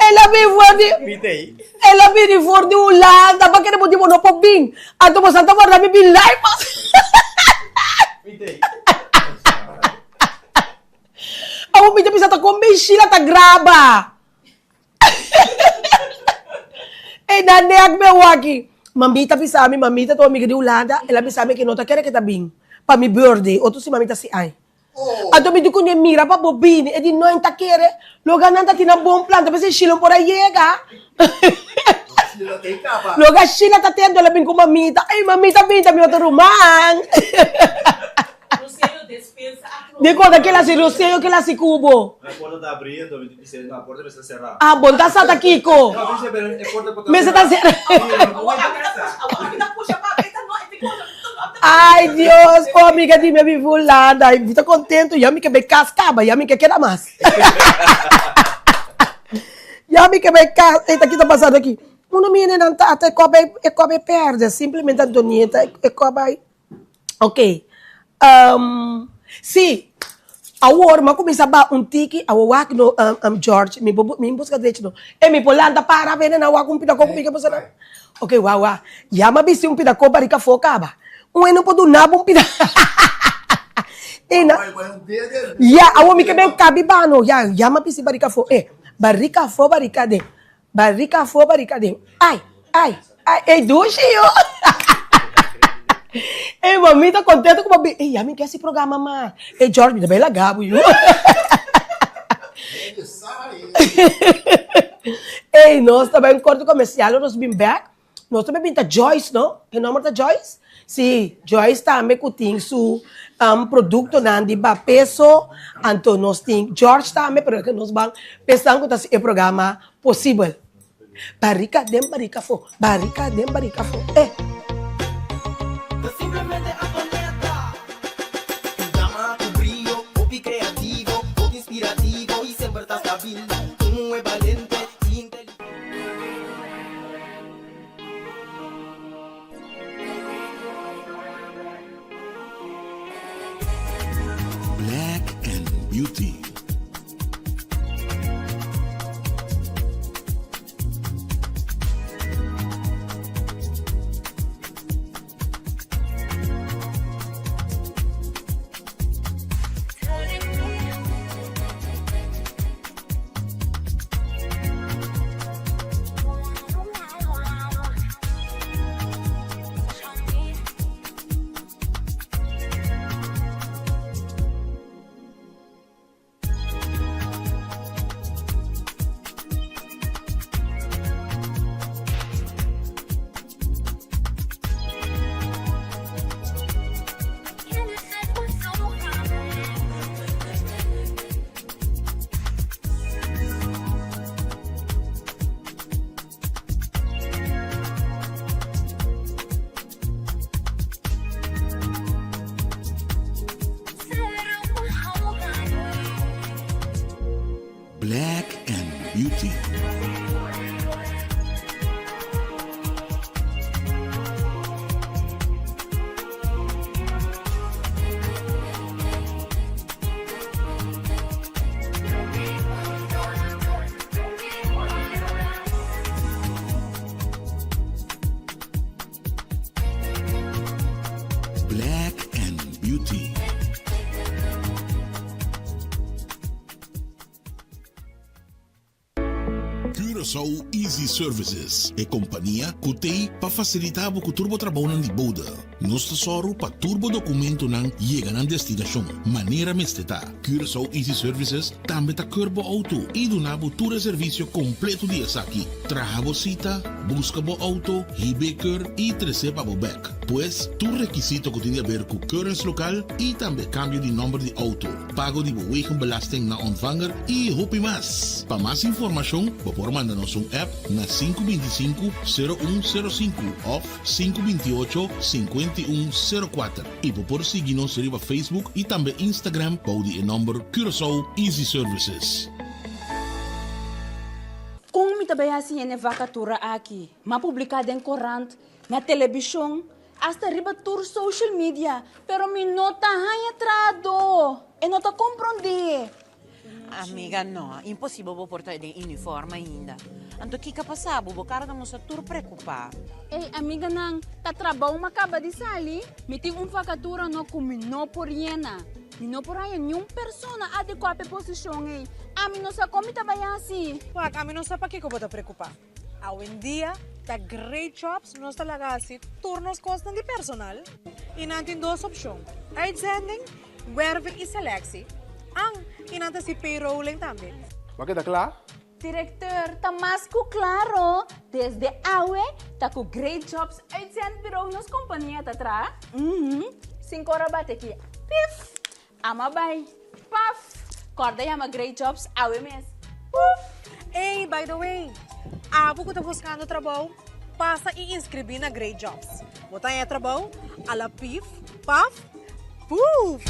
Ela me foi Pitei. ela me for de Holanda, bakit mo di mo no pobing? Ato mo Santa Maria mi bilay pa. Pitei. Ako mi bisa ta kombi sila ta graba. Nande ak me waki. Mamita bisa mi mamita to mi di Holanda, ela bisa mi kinota kere kita bing. Pa mi birthday, o to si mamita si ay. Ato mi di ko niya mira pa bobini, e di no enta kere, loga nanta tinabong planta, kasi silong por aí yega. Loga sila tatendo labing ko mamita, ay mamita pinta mi otro rumang. Roseiro despensa a Di ko, daquela si Roseo, que la si Cubo. A porta está abrindo, a porta está cerrada. Ah, bom, tá sa Kiko. Não, mas a porta Mesa tá cerrada. puxa pra frente, não, é Ai, Deus, oh, amiga di me vivulada, eu tô contento, yami que me cascaba, yami que queda mais. Yami que me casca, eita, aqui tá passando aqui. Uma menina não tá, até cobre perde, simplesmente Antonieta, cobre. Ok. Sim, agora, mas começa a tiki, a wak no George, me busca de no, e me polanda para ver na wak pidako comigo você. Ok, wawa, yama bisi pidako barika focaba. Não pode dar um pedaço. Ya, awo mi kebe kabi bano. Ya ma pisi barika fo. Barika fo barika de. Barika fo barika de. Ai. Dushi yo. Mami tá contente com o babi. Ya mi quer esse programa, ma. George, me dá bela gabo yo. Nós também corto comercial, nós bem back. Nós também bem Joyce, não? O nome da Joyce? Sim, Joyce também tem seu produto de peso, então nós temos George também, porque nós vamos pensar que esse programa possível. Barika fo. Simplemente a planeta. Programa com brilho, hobby criativo, hobby inspirativo e sempre está estável. É valente e inteligente. Black and Beauty. Black and Beauty. Black and Beauty. Curaçao Easy Services é companhia que tem para facilitar o turbo trabalho de boda. Nós tesoro para turbo documento não chega na destinação. Maneira mesteta. Curaçao Easy Services também tá curbo auto e do nabo todo serviço completo de aqui. Traga cita, busca bo auto, hibeker e receba bo back. Pois, tu requisito que tem a ver com currency local e também cambio de número de auto. Pago de belasting na ontvanger e hopi mais. Para mais informação, por mandar-nos app na 525-0105 ou 528-5104. E por seguir-nos no Facebook e também Instagram para o número Curaçao Easy Services. Kung mi tabaya siya na vacatura aqui, mapublicada em corante, na televisão, hasta arriba tour social media, pero mi nota hay entrado e não tá compreender. Amiga, no, impossível vou portar de uniforme ainda. Anto que passar, vou cara da moça tur preocupar. Ei, amiga nang, tá trabalho acaba de sair, me tem vacatura no com no por hiena. E não por aí nenhuma pessoa adequada para posição aí. A mim não sabe como tá vai assim. Wag, a mim não sabe para que eu vou te preocupar. Hoje em dia, tá great jobs, nós tá laga assim, turnos costam de personal. E não tem duas opções. Uitzending, werving e selectie. Ang, e não tem si payrolling também. Bakit akla? Diretor, tá mais que claro. Desde awe, tá com great jobs uitzend bureau nos companhia tá atrás. 5 horas bate aqui. Pif! Ama bay. Paf! Corda yama great jobs awe mes. Hey, by the way, abo ko tá buscando trabalho, passa e inscrever na Great Jobs. Botar em trabalho, ala pif, paf, puf!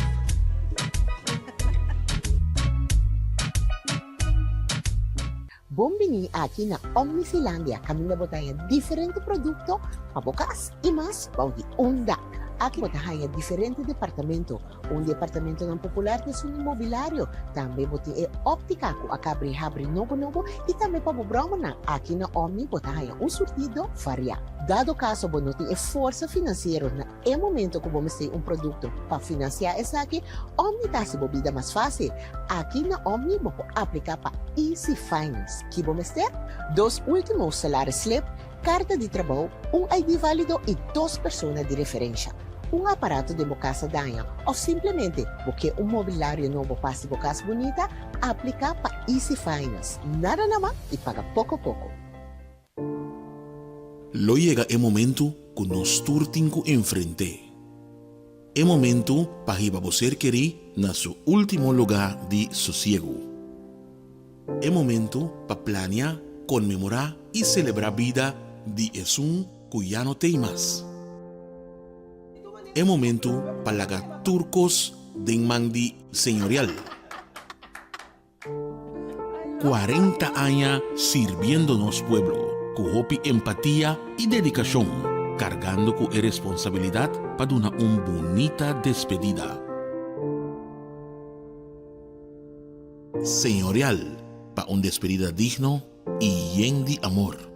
Bombini aqui na Omnifilandia, kami na botaya diferente produto, pabukas e mas paudi onda. Aqui botaya diferente departamento, departamento ng popular de sun imobiliário, também boti e óptica ko akabri-habri novo e também pabubramo na aqui na Omni botaya surtido varia. Dado caso bonoti e força financeiro na momento que vamos ter produto para financiar essa aqui, Omni tá se bobida mais fácil. Aqui na Omni mo aplicar para Easy Finance, que vamos ter 2 últimos salários slip, carta de trabalho, ID válido e 2 pessoas de referência. Aparato de casa danha ou simplesmente porque mobiliário novo passe casa bonita, aplicar para Easy Finance. Nada naman e paga pouco. Lo llega el momento que nos turtin ko enfrente. El momento para iba ser querer na su último lugar de sosiego. El momento para planear, conmemorar y celebrar vida de Esun que ya no tem más. El momento para lagar turcos de mandi señorial. 40 años sirviéndonos pueblo, con hopi empatía y dedicación, cargando con responsabilidad para una bonita despedida. Señorial, para una despedida digno y lleno de amor.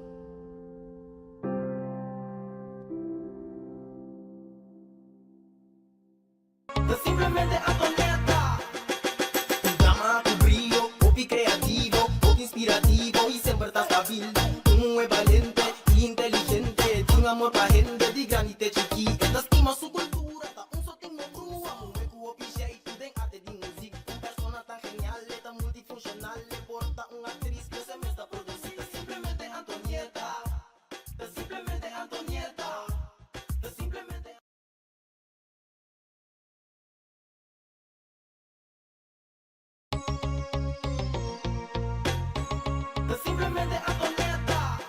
Simplemente Antonieta. Un drama, tu brillo, popi creativo, popi inspirativo y siempre estás stabil. Un es valiente, inteligente, de un amor pa' gente, de granite chiqui. Esta estima su cultura, ta un sotingo crua, un hueco opiche y den arte de música. Un persona tan genial, tan multifuncional, le porta una actriz que se me está produciendo. Simplemente Antonieta. Simplemente Antonieta. Simplemente Simplemente Antonieta.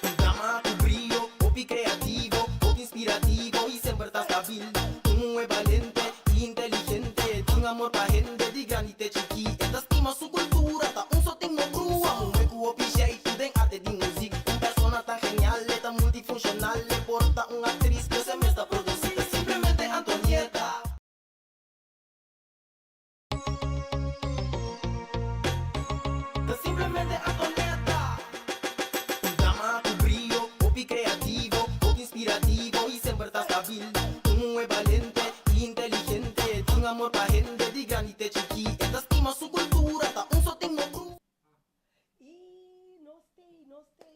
Un drama, tu brillo, popi creativo, popi inspirativo y siempre estás stabil. Un es valiente, inteligente, de un amor pa' gente, de granite chiqui. Esta estima su cultura, ta un sotingo crua, un hueco opiche y tu den arte de música. Un persona tan genial, tan multifuncional, le porta una actriz que se me está produciendo. Simplemente Antonieta. Simplemente Antonieta. Un drama, tu brillo, popi creativo, popi inspirativo y siempre estás stabil. Un es valiente, inteligente, de un amor pa' gente, de granite chiqui. Esta estima su cultura, ta un sotingo cru. E nós tem,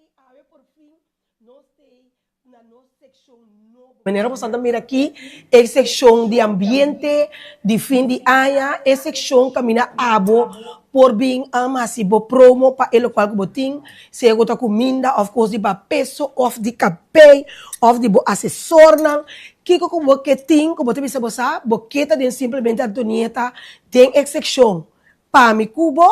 por fim, nós tem na nossa secção nova. Maneira você mira aqui, é secção de ambiente, de fim de ano, é secção camina abo por bem amasibo promo para ele qual que botin, se eu tô comida, of course de ba peso, of de capei, of de bo assessor não, que como que tem, como te bisa bosa, boqueta de simplesmente Antonieta, tem secção para mi cubo.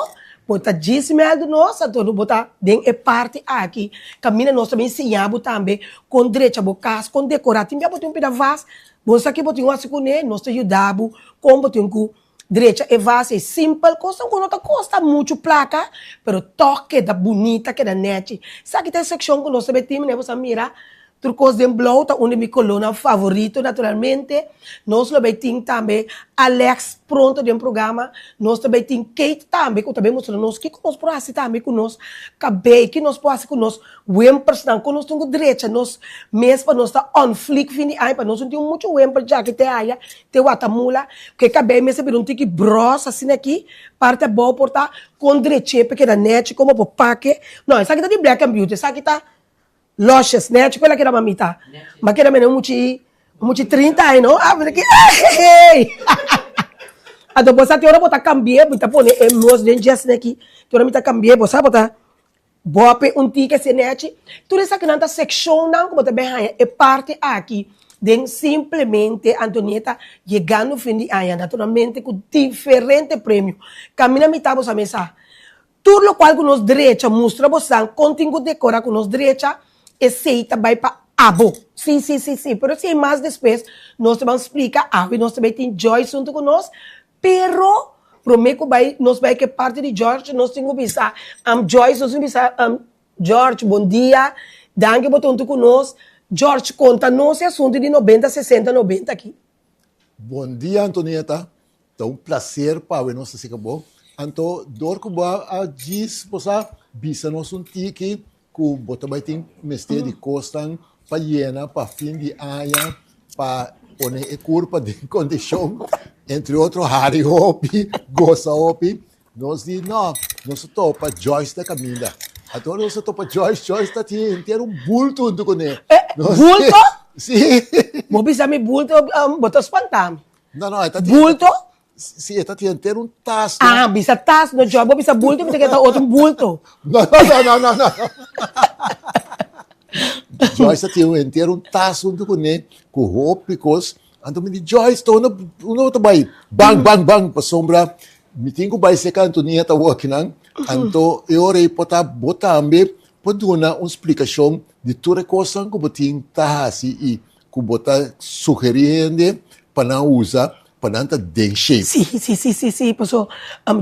Bota 10 mil de nós, então bota den é parte aqui. Camina nós também ensinamos também com direito a bocas, com decorativo. Já botamos um pedaço, você aqui botamos assim com ele, nós te ajudamos com botamos com direito é vaz, é simples, custa muito placa, pero toque da bonita que da net. Sabe que tem secção que nós também temos, né? Você mira, trucos de blow, tá um de minha coluna favorito, naturalmente. Nós também temos também Alex pronto de programa. Nós também temos Kate também, que também mostrando nós que nós podemos fazer também com nós, cabelo, que nós podemos fazer com nós, wimpers, não, com nós temos direita, nós mesmo para nós tá on flick, fini, aí para nós não temos muito wimper já que tem aí, tem watamula, porque cabelo mesmo é um tique bros, assim aqui, parte boa por tá com direita, porque da net, como por paque, não, isso aqui tá de Black and Beauty, isso aqui tá Luscious, né? Tipo, ela que era mamita. Mas que era menos muito 30 anos, não? Ah, mas aqui, a do você tem hora botar cambiar, botar pôr nós dentro de assim aqui, tem hora botar cambiar, você botar bope tique se net. Tudo isso aqui não tá section não, como também é parte aqui. Den simplesmente Antonieta chegando no fim de ano, naturalmente com diferente prêmio. Caminha mitad você mesa. Tudo o qual com nós direita mostra você conteúdo decora com nós direita aceita vai para abo. Sim. Pero se mais depois nós vamos explicar e nós também tem Joyce junto com nós. Pero prometo vai nós vai que parte de George nós temos que pensar Joyce nós temos que George bom dia. Danke por junto com nós. George conta-nos esse assunto de 90, 60, 90 aqui. Bom dia, Antonieta. É um prazer para nós se acabou. Então, dorco a diz, você bisa nós tique que bota vai ter mestre de costa para llena para fim de ano para poner a curva de condição entre outros Harry Hopi, Goza Hopi. Nós diz não, nós topa Joyce da Camila. Agora nós topa Joyce está inteiro bulto junto com ele. Bulto? Sim. Mo bisa me bulto botar espantar. Não, está bulto? Sim, está inteiro taço. Ah, bisa taço no job, bisa bulto, bisa que tá outro bulto. Não. Joyce está inteiro taço junto com ele, com rópicos. Então me diz, Joyce, não tá bem. Bang, para sombra. Me tenho que vai ser que a Antonieta working, então eu orei para botar para dar uma explicação de toda coisa que eu tenho que fazer e que botar sugerindo para não usar, para não estar de shape. Sim. Pessoal,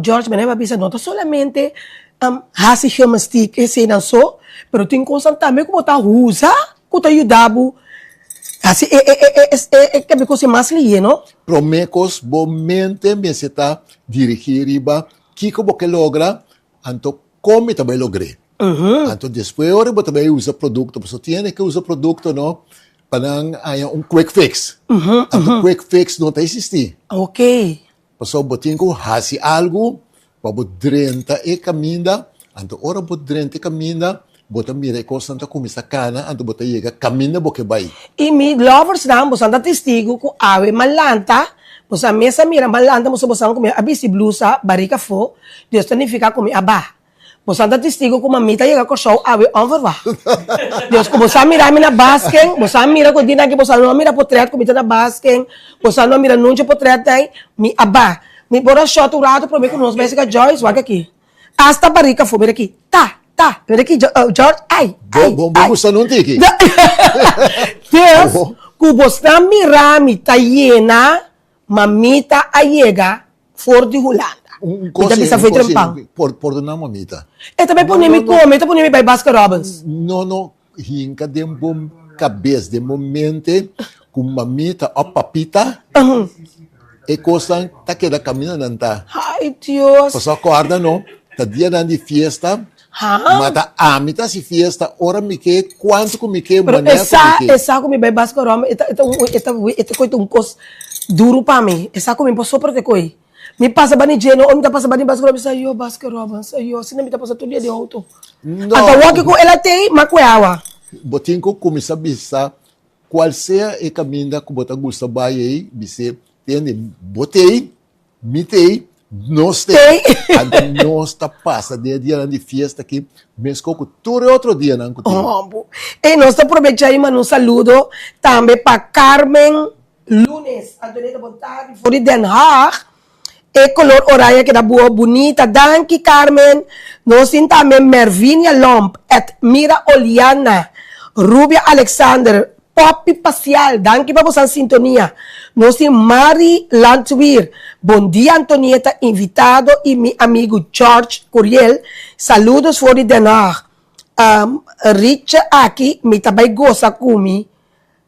George, me lembra não solamente hace human stick, esse não só, mas tem coisa também que botar usa, que te ajudava. Assim, que me coisa mais lié, não? Promecos, bomente, me se está dirigindo, que você logra, então como também logrei. Então depois eu também usa produto, você tem que usar produto, não? Para não quick fix. Então quick fix não existe. Ok. Pessoal, botinho que fazer algo, para drenta e caminha, então ora drenta e caminha, bota mira coisa anta começa cana, então bota chega caminha porque vai. E me lovers não, você anda testigo com ave malanta, você mesa mira malanta, você comer abisi blusa, barriga fo, Deus significa comer abá. Você anda testigo com mamita chega com show ave onverwa. Deus como você mira na basquem, você mira com dina que você não mira portrait comida na basquem, você não mira nunca portrait aí, me abá. Me bora shot o rato para mim com nós, mas que Joyce vai aqui. Hasta barriga fo, mira aqui. Tá. Pera aqui, George, ai. Você não tem aqui. Deus, que você mirami tá llena, mamita a chega fora de Holanda. Bisa foi trempang. Por não mamita. E também por me comer, por me vai Baskin Robbins. Não, hinca de bom cabeça de momento com mamita ou papita. E coisa tá que da caminha não tá. Ai, Deus. Você acorda não? Tá dia de fiesta. Mata a mitad si fiesta, ora me que quanto que me que maneira que essa como vai Baskin Robbins, esta coisa cos duro para mim. Essa como posso para te coi. Me passa bani geno, ou me tá passa bani Baskin Robbins, aí Baskin Robbins, aí se não me tá passa todo dia de auto. Então o que com ela tem, macueawa. Botinho que começa a pensar qual seja o caminho que você gosta de aí, você tem botei, mitei, nós tem, nós tá passa dia de festa aqui, mesmo que todo outro dia não contigo. E nós aproveitamos aí um saludo também para Carmen Lunes, Antonieta Bontag, de Den Haag. E color horário que da boa bonita, danke Carmen. Nós temos também Mervinia Lomp, Mira Oliana, Rubia Alexander, Poppy Pacial, danke para você sintonia. Nós temos Mari Lantwir, bom dia Antonieta, invitado e meu amigo George Curiel, saludos for Den Haag. Richa aqui, me também gosta comi.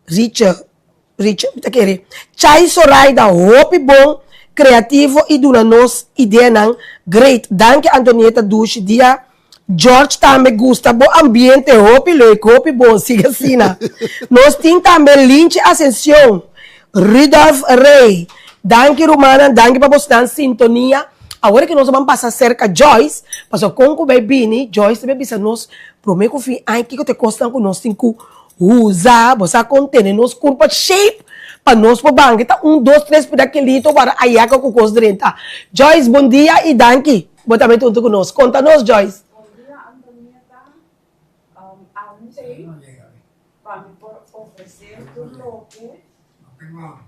Richa, tá querendo? Chai Soraida, hope bom, criativo e duna nos ideia não. Great, danke Antonieta Dushi, dia. George também gosta bom ambiente, hope leuk, hope bom, siga assim, né? Nós temos também Lynch Ascension, Rudolf Rey, danke Romana, danke para você na sintonia. Agora que nós vamos passar cerca Joyce, passou com o Bebini, Joyce também bisa nós, prometo que fim, ai, que te custa com nós, tem que usar, você contém, nós curva shape, para nós por banco, tá 1, 2, 3, por aquele para aí que o custo dentro. Joyce, bom dia e danke, você também junto com nós. Conta-nos, Joyce. Bom dia, Antonieta. Ontem, para me oferecer do lote. No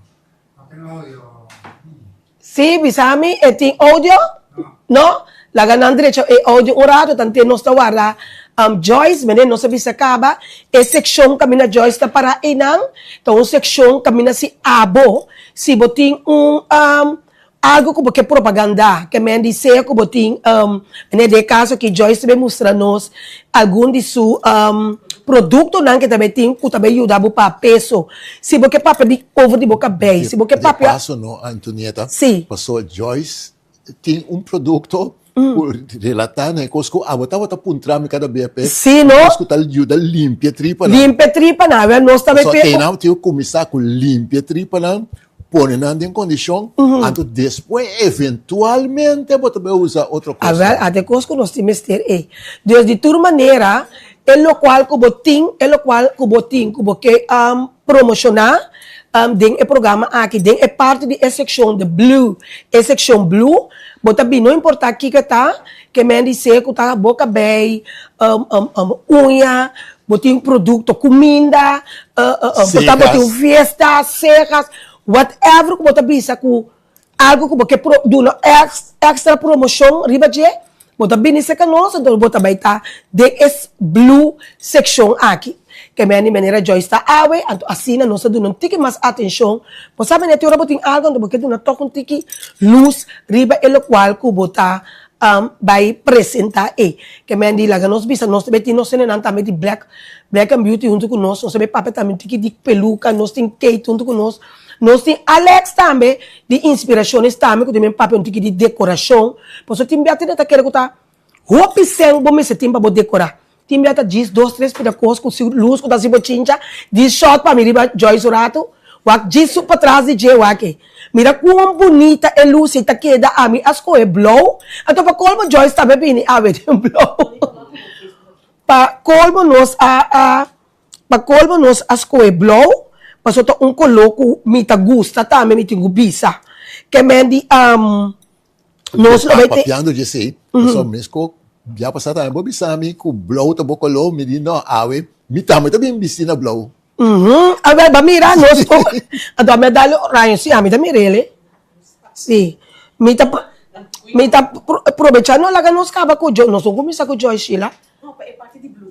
tengo audio. Sí, bisami, tem audio? No? La ganan derecho e audio un rato, tante nos tawara. Joyce, mene, no se bisa acaba. E section kami na Joyce na para inang. Então, section kami na si Abo. Si boting algo como que propaganda. Que me dice que boting, de caso que Joyce me mostra nos algum de su produto não que também tem que também ajudar para peso. Se você papel de over de boca bem, se você papel. Passo no Antonieta. Sim. Passou Joyce tem produto por relatar né cosco a bota puntrame cada BP. Sim, no. Cosco tal ajuda limpia tripa. Limpia tripa não, nós também so, tem não tio começar com limpia tripa não. Põe em condição, então depois, eventualmente, você vai usar outra coisa. A ver, até cosco nós temos que ter, de toda maneira, lo qual que você promocionar, dentro do programa aqui, dentro é parte da seção de blue, a seção blue, você bem, não importa aqui que tá, que me dizer que tá boca bem, unha, botar produto, comida, botar festa, serras, whatever que você pensa que algo que você produz extra promoção, riba de, você bem isso que nós, então você vai estar desse blue section aqui. Que minha maneira Joyce está awe, assim nós damos um tique mais atenção. Você sabe né, teora botin algo, porque tu não toca um tique luz riba ele qual que você vai apresentar que minha diz lá nós bisa nós também nós temos também de black and beauty junto com nós também papel também tique de peluca nós tem Kate junto com nós temos Alex também de inspirações também que também papel um tique de decoração. Por isso tem biate neta quero que tá roupa sem bom se tem para decorar. Tim biata diz 2, 3 pedacos com luz com da cibochincha, diz shot para mim Joyce Urato, wak diz para trás de je wake. Mira quão bonita é luz e tá queda a mim as coisas blow. Então para colmo Joyce também bem a ver um blow. Para colmo nos as coisas blow, para só coloco mita gusta também me tenho bisa. Que me di nós lo vete. Papiando de sei, só mesmo já passar também bobi sami com blow to bocolo me di no awe mi também bisina blow. A ver, ba mira nós ado me dalo raio si a mim também ele. Sim. Me tá aprovechando lá que nós acaba com nós começar com Joyce Sheila. Não, é parte de blue.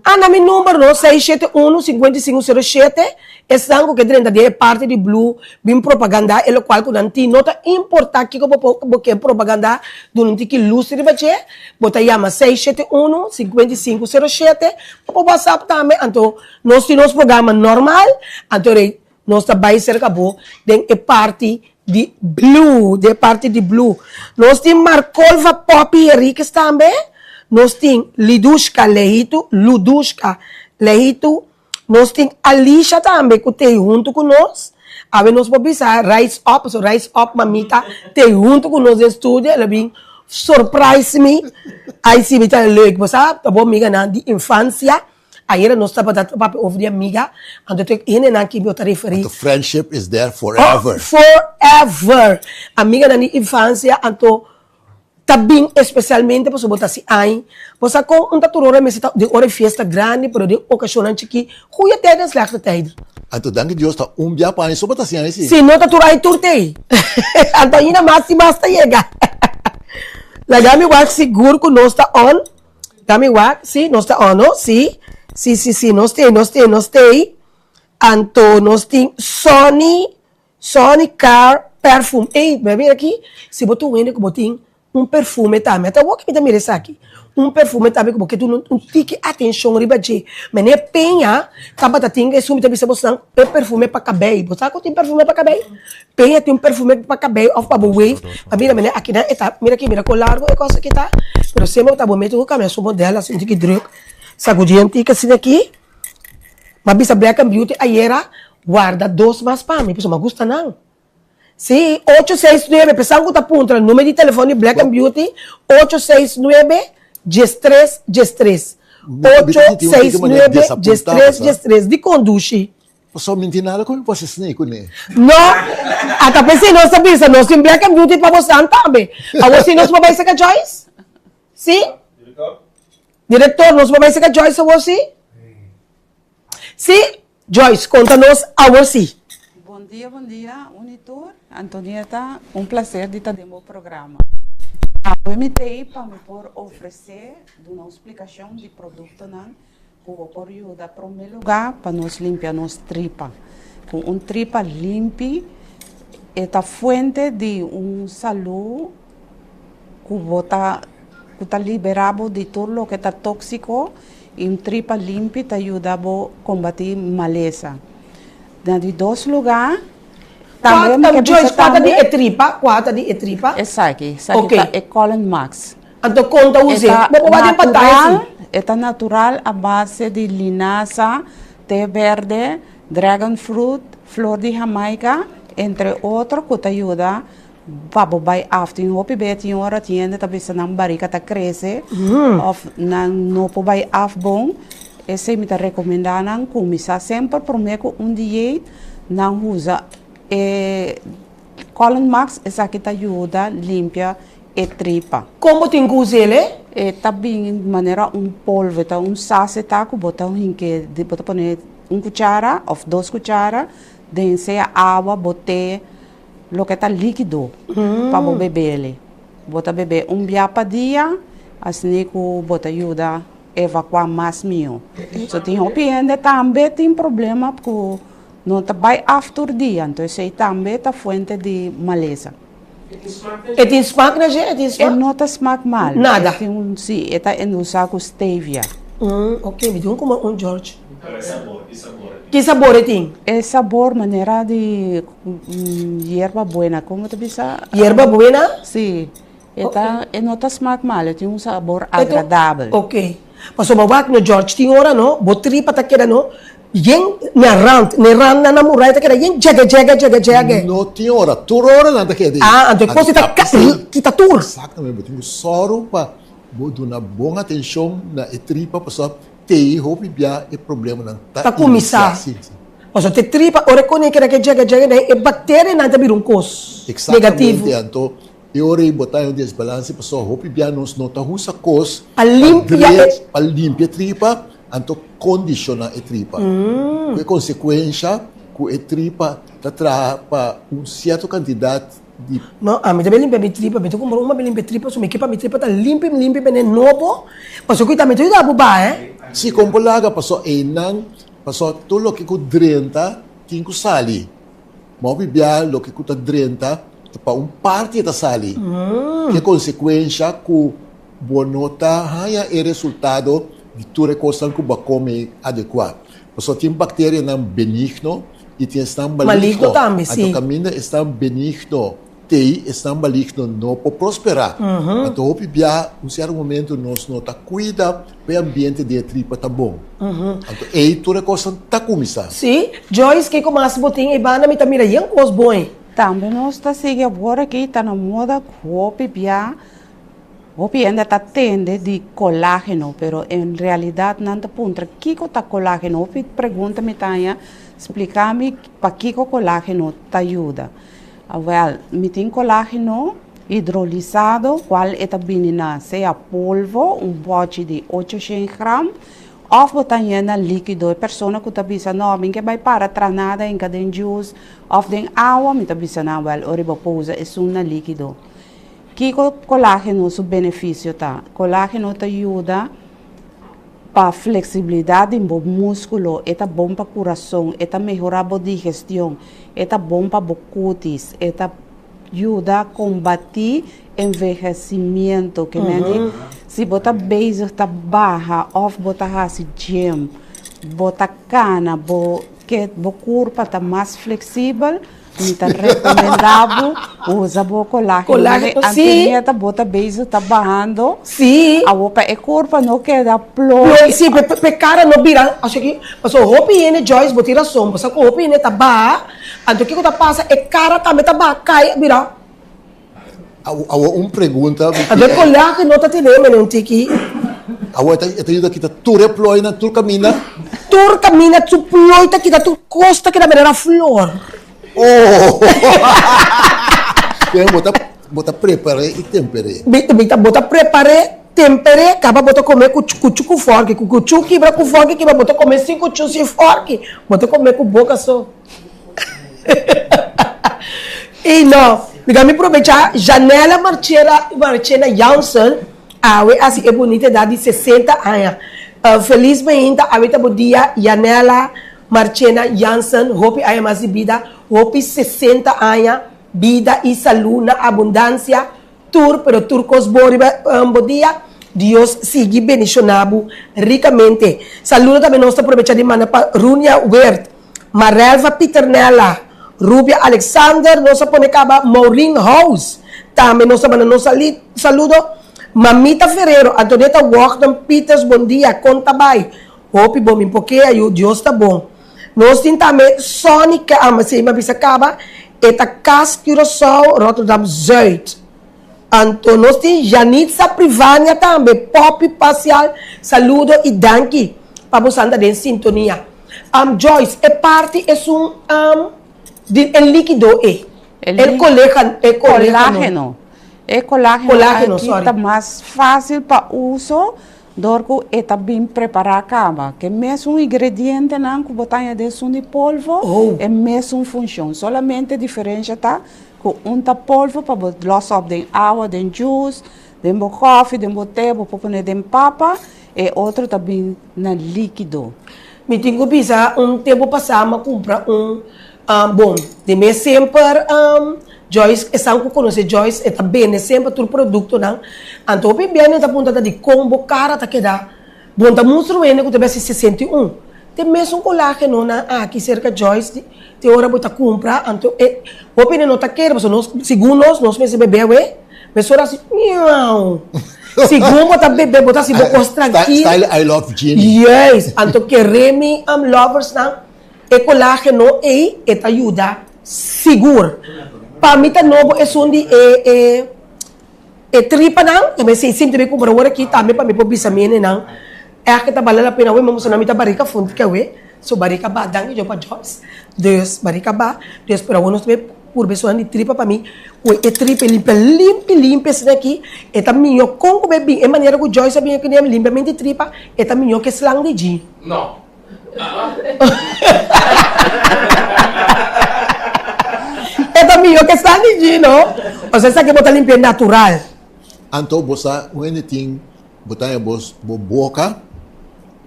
Na meu número 671-5507, esse sangue que dentro é parte de Blue, bem propaganda, é o qual que não tem nota importante que você propaganda durante que luz de baixo, você chama 671-5507, o WhatsApp também, então nós temos programa normal, então nós também cerca bo, é parte de Blue, nós temos Marcolva Poppy Henriquez também. Nós temos Ludushka Lehito, nós temos Alicia também, que tem junto com nós. Aí nós podemos pensar, Rise Up, mamita, tem junto com nós no estúdio, ela vem surprise me. Aí se me tá leuk, você sabe, tá bom, amiga, de infância. Aí nós estamos para ouvir amiga, então tem que ir aqui, eu te referi. The friendship is there forever. Forever. Amiga da infância, então, também especialmente para botar assim aí você com taturora mas de hora festa grande pero de ocasião que goeie tyd en slegte tyd. Então dank Deus tá dia para isso botar assim aí sim. Sim, não tatura aí turtei. Então ainda mais basta chega. La dami wak seguro que nós está on. Dami wak, sim, nós está on, não? Sim, nós tem. Então nós tem Sony Car Perfume. Ei, vai ver aqui, se botou um que botinho um perfume também. Até o que me dá aqui. um perfume também porque tu não tique atenção riba de mene penha taba ta tinga sumi tabi sa bosang perfume para cabelo você sabe tem perfume para cabelo penha tem um perfume para cabelo of para wave para mene aqui na eta mira aqui mira com largo é coisa que tá pero sempre tá bom meto o câmera sou modelo assim que druk sagudiante que assim aqui mas bisa Black and Beauty ayera guarda dos mais para mim pessoal me gusta não. Sim, 869, pensando que apunta o número de telefone Black and Beauty, 869-13-13. 869-13-13, de conduche. Só mentir nada como você snake, né? Não, até pensei, nós sabemos, nós temos Black and Beauty para você também. A você, nós vamos ser com a Joyce? Sim? Diretor, nós vamos ser com a Joyce a você? Sim? Joyce, conta-nos a você. Bom dia, Unitur. Antonieta, um prazer de estar no programa. Eu imitei para me por oferecer uma explicação de produto que vou por ajudar para o meu lugar para nós limpar nossa tripa. Com tripa limpa, é a fonte de saúde que está liberado de tudo o que está tóxico e tripa limpa te ajuda a combater maleza. De dois lugares. Quanto de tripa? Essa aqui Okay. É Colin Max. Então, conta você. É natural a base de linaça, té verde, dragon fruit, flor de Jamaica, entre outros, que te ajuda para bobar after. Não pode ver a hora tiende também se não barriga tá cresce, ou não pode bobar af bom. Esse me tá recomendando começar sempre primeiro dieta não usa Colin Max essa que te ajuda a limpar a tripa. Como tem que usar ele? Também de maneira polvo, sachet que bota que bota poner cuchara ou 2 cucharas, dense água, bote lo que está líquido para beber ele. Bota beber biapa dia, assim que bota ajuda evacuar mais mil. So tem opinião também tem problema porque não está bem after dia, então isso também é fonte de maleza. E tem smack na gente? Não está smack mal. Nada. Sim, está usado com stevia. Ok, me diga como George. Sabor. Que sabor tem? É sabor, maneira de hierba buena, como te diz? Hierba buena? Sim. Não está smack mal, tem sabor agradável. Ok. Mas o babak no George tem hora, no? Botri para taquera, no? Yen na namurai taquera, yen jaga. Não tinha hora, toda hora nada que Então depois kita tour. Exatamente, tem soro para dar uma boa atenção na tripa, pessoal. Tem roupa e problema não Tá começar. Mas te tripa, ora quando que jaga, né? E bactéria não tá vir cos negativo. Então, eu orei botar um desbalance, pessoal, roupa não tá usa cos. A limpia para limpar a tripa, então condiciona a tripa. Com consequência, que a tripa tá para certa quantidade de... Não, a mim também limpa minha tripa, me compro uma limpa tripa, so me equipa minha tripa tá limpa, bem novo. Mas eu cuida me tudo abuba, Se compolaga, pessoal, pessoal, tudo o que ku drenta, tem que sali. Mau bibia, lo que ku tá drenta, para parte da sali. Que consequência que bonota haya o resultado de tudo que você come adequado. Pessoal, tem bactéria não benigno e tem estão maligno. Também, sim. Então, caminho está benigno. Tem está maligno não pode prosperar. Então, o bibia, em certo momento, nós não tá cuida para o ambiente de tripa tá bom. Então, aí tudo que você tá começando. Sim, Joyce, que começa botinho e bana me tá mira yang cos bom. Também nós está seguindo agora aqui está na moda o bibia. O ainda está tendo de colágeno, pero em realidade não está punta. Que está colágeno? O pergunta-me Tanya, explica-me para que o colágeno te ajuda. Well, me tem colágeno hidrolisado, qual é a benina, seja polvo, pote de 800 gramas, ou botanha líquido. A pessoa que está pensando, não, me vai para tranada em cada juice, ou tem água, me está pensando, well, oriba pousa, é um líquido. Que o colágeno, o benefício tá? Colágeno te ajuda para flexibilidade do músculo, é bom para coração, é melhorar a digestão, é bom para o cutis, é ayuda a combatir envejecimento. Que nem se bota bezig tá barra, of bota hasi gym, bota cana, que bo corpo tá mais flexível, então recomendável usa bo colágeno. Colágeno, sim. Antonieta bota bezig tá barrando. Sim. A roupa é corpo não queda plô. Sim, pe cara não vira. Acho que, mas o roupa ine Joyce botira som, mas o roupa ine tá ba, anto que tá passa é cara também tá ba, cai vira. Pergunta. Ado colágeno não tá tendo, não tiki. Ito yung kita tureploy na tur camina. Tur camina, tu ploita kita, tu costa que da maneira flor. Oh! Kaya bota prepare e tempere. Bota prepare, tempere, acaba bota comer com cuchuco forte, com cuchuco quebra com forte, que bota comer 5 chuchi forte, bota comer com boca só. E não, digamos aproveitar janela Marchena Janssen, assim é bonita, idade de 60 anos. Felizmente, a vida bom dia, janela Marchena Janssen, hope aí mais vida, hope 60 anos, vida e saúde, abundância, pero turcos bom dia, Deus siga bendicionado ricamente. Saludo também nós aproveitar de mandar para Runia Wert, Marelva Piternella, Rubia Alexander, nós aproveitar Maureen House, também nós mandamos saludo, Mamita Ferreiro, Antonieta Wharton, Peters, bom dia, conta bem. Hope bom, porque aí Deus está bom. Nós temos também Sônica, se uma vez acaba, eta Cas Curaçao, Rotterdam Zuid. Então, nós temos Janitza Privania também, Pop Parcial, saludo e danke para você andar em sintonia. Joyce, a parte é líquido, El colágeno. É colágeno aqui está mais fácil para uso, dorco está bem preparado a cama. Que mesmo ingrediente não que botar dentro de polvo, é mesmo função. Solamente a diferença está com polvo para loss of den água, den juice, den coffee, den té, para pôr den papa, e outro também na líquido. Me tenho que tempo passado comprar bom, de mês sempre Joyce, é sempre conhecer Joyce, é também sempre todo produto não. Então bem está ponta de combo cara tá que dá. Bom tá mostro ele que também 61. Tem mesmo colágeno na aqui cerca Joyce, tem hora botar comprar, então o pena não tá querer, mas nós segundo nós mesmo bebê, mas ora assim, não. Segundo botar bebê, botar se botar tranquilo. Style I love Gin. Yes, então que remi lovers não, é colágeno e te ajuda seguro. Para mim, tá novo, é onde tripa, não? Também sempre comprar agora aqui, também para mim, para bisamene, não? É que tá valendo a pena, vamos na minha barriga fundo que é, so barriga ba, dang eu para Joyce, Deus barriga ba, Deus para nós também por pessoa de tripa para mim, é tripa limpa esse daqui, é também eu com bebê, é maneira que Joyce sabia que nem limpamente tripa, é também eu que slang de G. Não. É também eu que está de não? Você sabe que botar limpo natural. Então, você tem botar boca,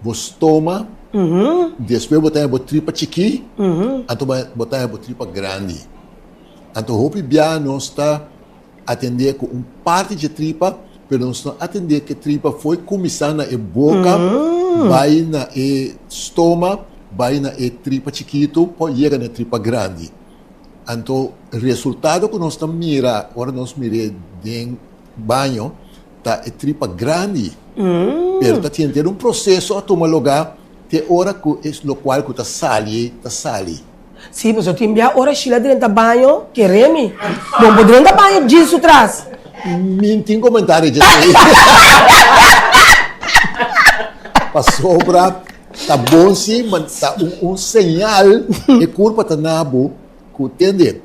estômago, depois botar tripa chiqui, então botar tripa grande. Então, hope bem nós está atender com parte de tripa, mas nós não atender que tripa foi começando na boca, vai na estômago, vai na tripa chiquito, pode chegar na tripa grande. Então, o resultado que nós estamos mirando, agora nós miramos dentro do banho, tá é tripa grande. Pero está tendo processo a tomar lugar, tem hora que é o qual que está sali. Sim, mas eu tenho a hora chila dentro do banho, que remi. Bom, dentro do banho, disso atrás. Tem comentário disso aí. Para sobra, tá bom sim, mas tá sinal, e curva tá nabo. Entende?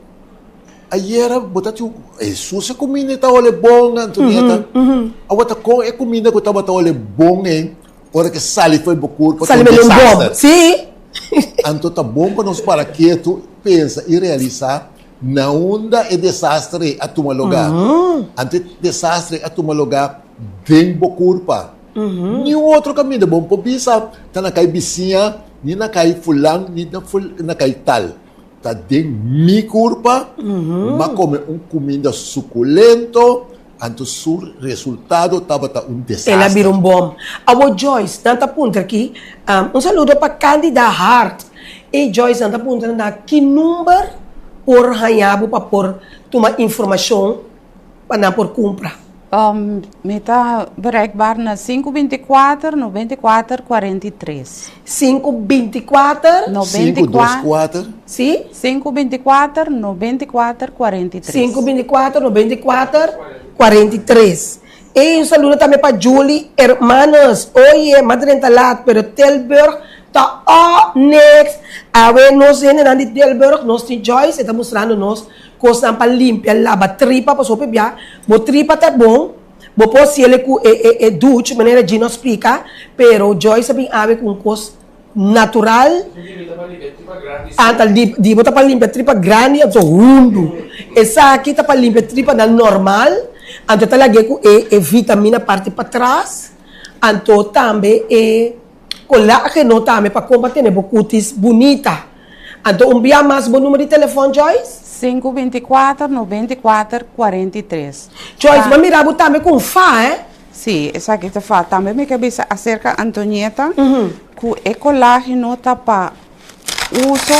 Aí era botar tu, Jesus a comida tá olhe bom, Antonieta. A outra coisa é comida que tava tá olhe bom, hein? Hora que sali foi bocur, para sali melhor bom. Sim. Então tá bom para nós para que tu pensa e realizar na onda é desastre a tomar lugar. Ante desastre a tomar lugar bem bocurpa. Nenhum outro caminho bom para bisa, tá na cai bicinha, nem na cai fulano, nem na cai tal. tá de mi culpa, mas come comida suculento, anto su resultado tava un desastre. Ela vira bom. Abo Joyce, nanta punta aqui. Saludo para Candida Hart. E Joyce, nanta punta na que número por hanhabo para por tomar informação para por compra. Meta bereikbaar na 524 94 43. 524 524 Sim? 524 94 43. 524 94 43. E saludo também para Julie Hermanos. Oye, madre talat, pero Telberg tá next. Awe nós ainda de Telberg, nós tem Joyce, está mostrando nós coisa para limpar, lava tripa para sopa bia. Bo tripa tá bom. Bo posso ele com duche, maneira de não explicar, pero Joyce bem ave com coisa natural. Antal di bota para limpar tripa grande, então rundo. Essa aqui tá para limpar tripa normal. Então tá lá com vitamina parte para trás. Então também colágeno também para combater cutis bonita. Então dia mais bom número de telefone, Joyce? 524 94 43. Joyce, mas mirava também com fá, Sim, essa aqui te fala. Também me cabeça acerca Antonieta, que o colágeno tá para uso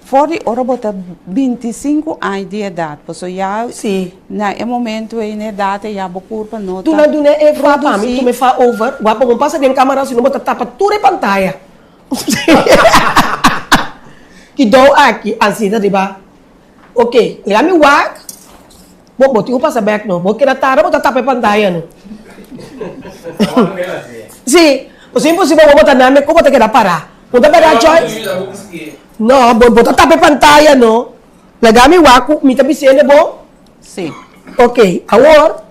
fora de hora bota 25 anos de idade. Por isso já, na momento em idade, já vou curva nota. Tu não é fá para mim, tu me faz over. Guapa, vamos passar de câmera, se não bota tapa tudo em pantalla. Que dou aqui, assim, tá de ba. Ok, lihat mi wak. Bo tinggal pas back no. Bo kira tara bo tatap pantalla no. Sí, pues imposible bo botar name como te queda para. No te para Joyce. No, bo tatap pantalla no. Lihat mi wak, mi tapi sene bo. Sí. Ok, agora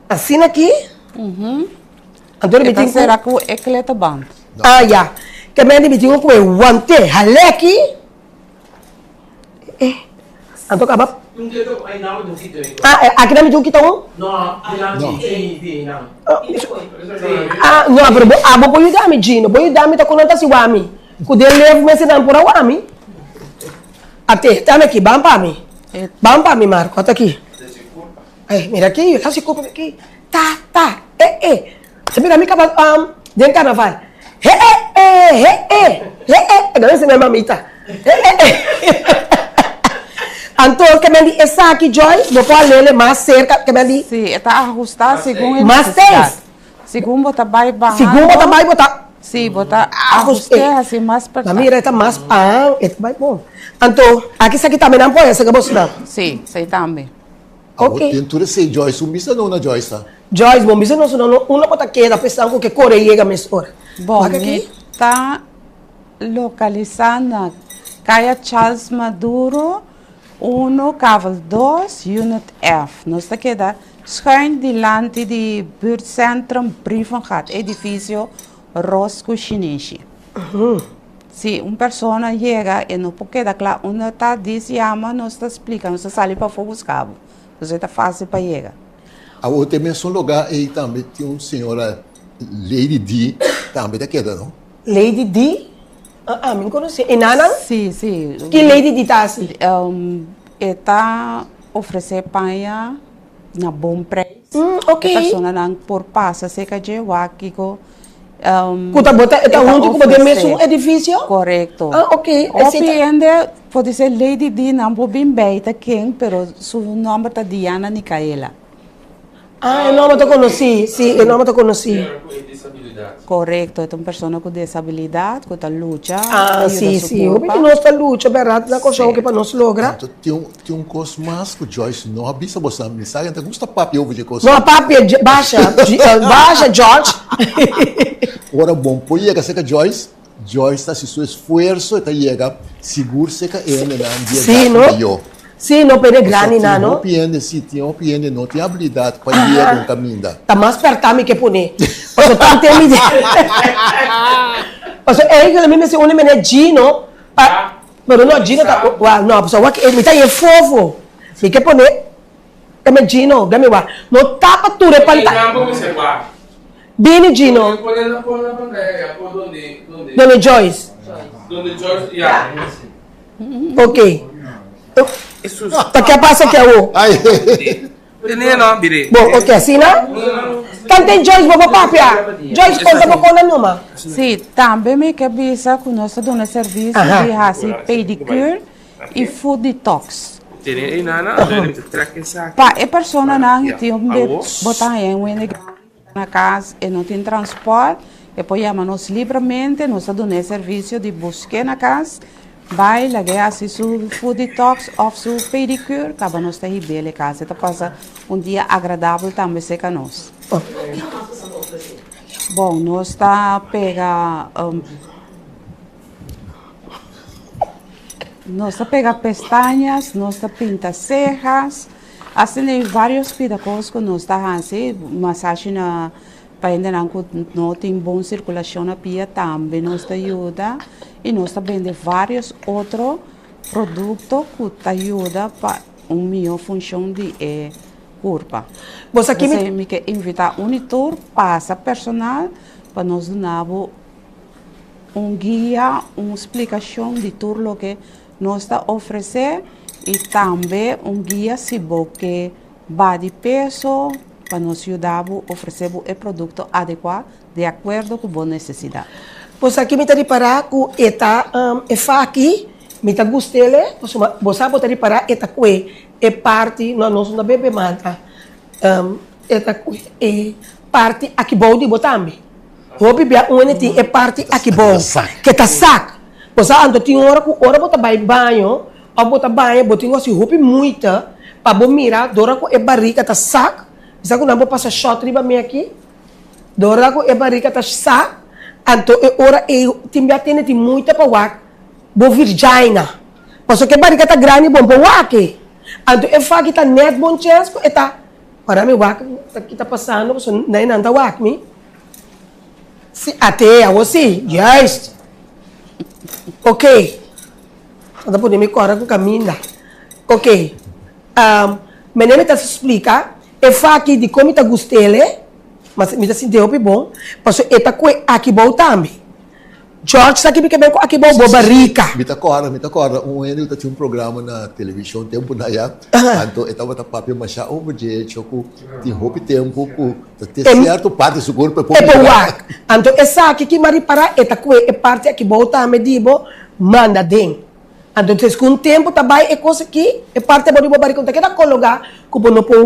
assim aqui. Antônio Esta biting será com ecleta band. Ah, ya. Kemudian biting ko wante haleki. Anto kabab? Aqui na medyo kita mo? No. No, pero abo po yung dami, Gino. Po yung dami ta kunanta si Wami. Kude levo me sinang pura Wami. Ate, tama aqui, vamos para mim. Vamos para mim, Marco, até aqui. Ay, mira aqui, tá se culpa aqui. Tá. Você mira a mim, dentro carnaval. Agora você não é mamita. Então, que me diz, essa aqui, Joy, vou pôr ele mais cerca, que me diz. Sim, está ajustado segundo a mais necessidade. Segundo bota vai barrar. Segundo bota vai botar. Sim, bota ajustar assim mais para. Mira, está mais, este vai bom. Então, aqui isso aqui também não pode, essa que você dá. Sim, sei também. Ok. Tentura sei Joyce, bisa não na Joyce, tá? Joyce, bom, bisa não, uma bota queda, pensando que corre chega mais hora. Bom, está localizado na Caia Charles Maduro, 1, Caval 2, Unit F. Nós está queda schuin diante de buurtcentrum Brievengat, edifício Rosco Chinese. Se uma pessoa chega e não pode quedar claro, onde está diz, chama, nós está explicando, nós está saindo para fogo os cabos. Então está fácil para chegar. A outra mesmo lugar aí também tem uma senhora Lady D, também está queda, não? Lady D? Me conheci. E Nana? Sim. Que Lady D está assim? Está oferecendo panha na bom preço. Ok. A pessoa não por passa, se que je aqui com Kuta bota, está junto com o mesmo edifício? Correto. Ok. Ainda pode ser Lady D, não pode bem beita quem, pero seu nome está Diana Nicaela. Eu não te conheci. Sim, eu não te conheci. Correto, é uma pessoa com disabilidade, que está luta. Sim. O que nós está luta, verdade, na coisa que para nós lograr. Tem coisa mais que Joyce não avisa você, me sabe? Então, como está papi over de coisa? Não, papi, baixa, George. Agora, bom, pode chegar a Joyce está se seu esforço, está chega, seguro-se que ele não anda melhor. Sim, não perde grana, não. Se tem opinião, não tem habilidade para ir com caminho. Está mais perto que pune. Porque tanto tem ideia. Porque ele me disse, ele me disse Gino, mas não Gino tá, não, porque ele está em fofo. Me que pune, é Gino, dá-me lá. Não tapa tudo para Bini Gino. Donde Joyce. Donde Joyce, ya. Ok. ¿Qué pasa que hago? Ay, Bom, ok, assim, né? Cantem Joyce, vovó papia. Joyce, conta um pouco na numa. Sim, também me cabeça que nós damos serviço Aham. de fazer pedicure e food detox. Para a pessoa não tem botar em na casa e não tem transporte, e depois chama-nos livremente, nós damos serviço de buscar na casa, vai lá fazer seu food detox ou seu pedicure, acaba nós ter bela casa, então passa dia agradável também com nós. Bom, nós está pega nós pega pestañas, nós pinta cejas, assim tem vários pedacos que nós fazendo, massagem na para ainda não tem boa circulação na pia também nos ajuda e nós vende vários outros produtos que ajuda para melhor função de corpo. Você aqui me quer invitar tour passa personal para nós dar guia, uma explicação de tudo o que nós está oferecer e também guia se você vai de peso para nos ajudar a oferecer o produto adequado de acordo com a sua necessidade. Você aqui me está reparar que eta aqui, me está gostando, você pode reparar eta que parte na nossa bebê manta, eta que parte aqui bom de botambe. Hoje bia é parte aqui bom, que tá sac. Você anda tem hora bota banho, ou bota banho, bota assim roupa muita, para bom mirar, dora com barriga tá sac. Bisa ko nabo passa shot riba me aqui. Dora ko barriga tá sac. Anto ora timbia tem muita para wak, bo virgina. Paso que barriga tá grande bom para wak. Anto fa kita net bom chance ko eta para me wak kita passando, so nem nanda wak me. Si até você, yes. Ok. Anda por me correr com caminho. Ok. Menina tá se explica, fa aqui de como tá gostele. Mas me dá deu bom, passo eta com aqui bom também. George está aqui porque bem aqui bom boba rica. me tá corda. Ele tinha um programa na televisão tempo na ya. Então eu tava papel mas já over de choco de roupa tempo com ter certo parte do corpo é por então essa aqui que mari para eta com parte aqui bom também dibo manda den. Então se com tempo tá vai é coisa que é parte bom boba rica que tá colocar como no por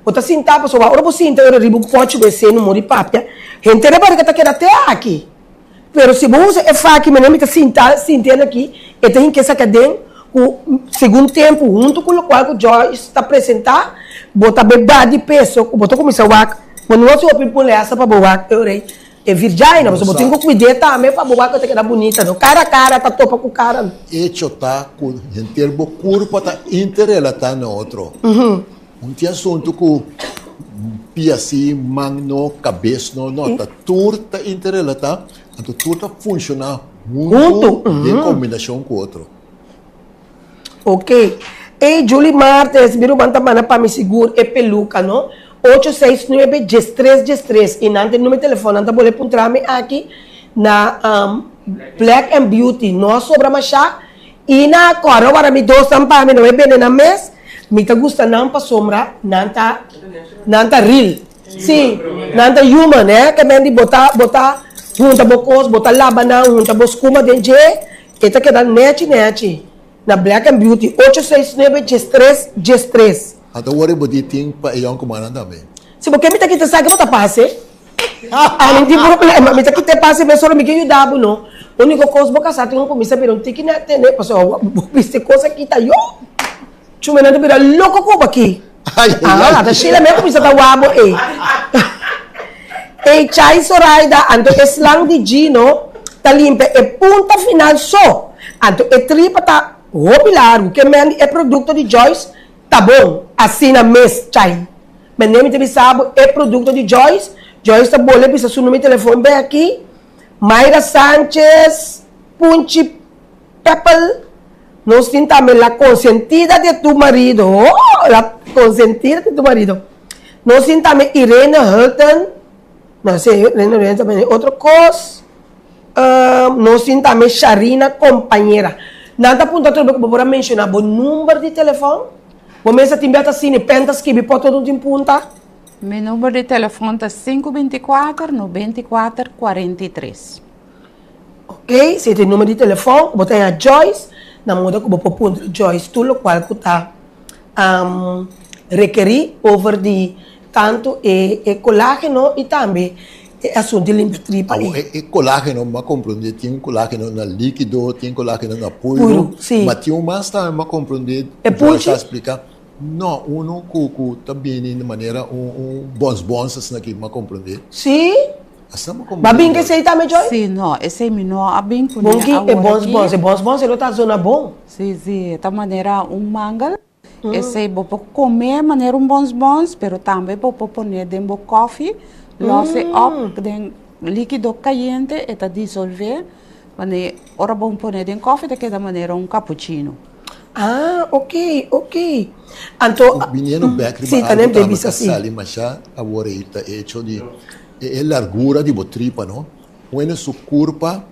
Ota sinta pa so ora sinta ora ribu pochi be seno mori papia. Gente re barika ta queda até aqui. Pero se você é fa aqui menemi ta sinta aqui, e tem que sacar den o segundo tempo junto com o qual o Joyce está apresentar, bota bebida de peso, bota começar a wak. Quando nós o people essa para boak, eu rei. É virgina, você botinho com cuidado também para boak até que dá bonita, não. Cara a cara tá topa com cara. E chota com gente bo corpo tá interrelata no outro. Tinha assunto com piasi, mano, cabeça, não, tá turta interrelata, então turta funciona muito em combinação com o outro. Ok. E Julie Martes, viru banta mana para me seguro e peluca, não? 869-1313. E nante número de telefone, nante boleh puntrame aqui na Black and Beauty. Nós sobra machá. E na cora, para me dois tampame, não é bem na mês. Me tá gusta não para sombra, nanta real. Sim, nanta human, né? Que bem de botar junta bocos, botar labana, junta boscuma dentro. Eta que dá net. Na Black and Beauty, 869-1313. Então agora eu vou dizer para eu comandar também. Se você me tá aqui sabe que passe. Não tem problema, me tá aqui passe, mas só me que ajudar, não. O único coisa que você tem um comissão, mas não tem que né, pessoal, você coisa aqui tá eu. Cuma nanti bira louco como aqui. Tá cheia mesmo bisa tá wabo E chai soraida anto eslang de Gino tá limpa e punta final só. Anto e tripa tá ropilar que men é produto de Joyce tá bom. Assim na mês chai. Mas nem me te bisabo é produto de Joyce. Joyce tá bole bisa su número de telefone bem aqui. Mayra Sánchez Punchi Peppel. Nos tentamos la consentida de tu marido. Oh, la consentida de tu marido. Nos tentamos Irene Hilton. No sé, Irene también. Otro cosa. Nos tentamos Sharina, compañera. Nanta punta tudo que vou mencionar o número de telefone. Vou mensa timbeta assim, pentas que bipota tudo em punta. Meu número de telefone é 524-94-43. Ok? Se tem número de telefone, botar a Joyce, na moda que vou pôr Joyce, tudo o qual que está requerir over de tanto colágeno e também assunto de limpa tripa. O colágeno, mas compreender, tem colágeno na líquido, tem colágeno na puro, Puro, sim. mas tem mais também, mas compreender, pulche? explicar. Não, uno cuco também de maneira bons assim aqui, mas compreender. Sim. Assim, Mas bem que sei também, Joyce? Sim, não, esse é menor, a bem com Bom que é bons, ele está zona bom. Sim, sim, da maneira mangal. Esse é bom comer maneira bons, pero também bom pôr dentro do coffee, losse up, den líquido caliente e tá dissolver, mas ora bom pôr dentro coffee daquela maneira cappuccino. Ah, ok. Então, Viniendo bakery, sim, também tem isso assim. Sali, mas já agora ele está hecho de largura de tripa, não? Quando sua curva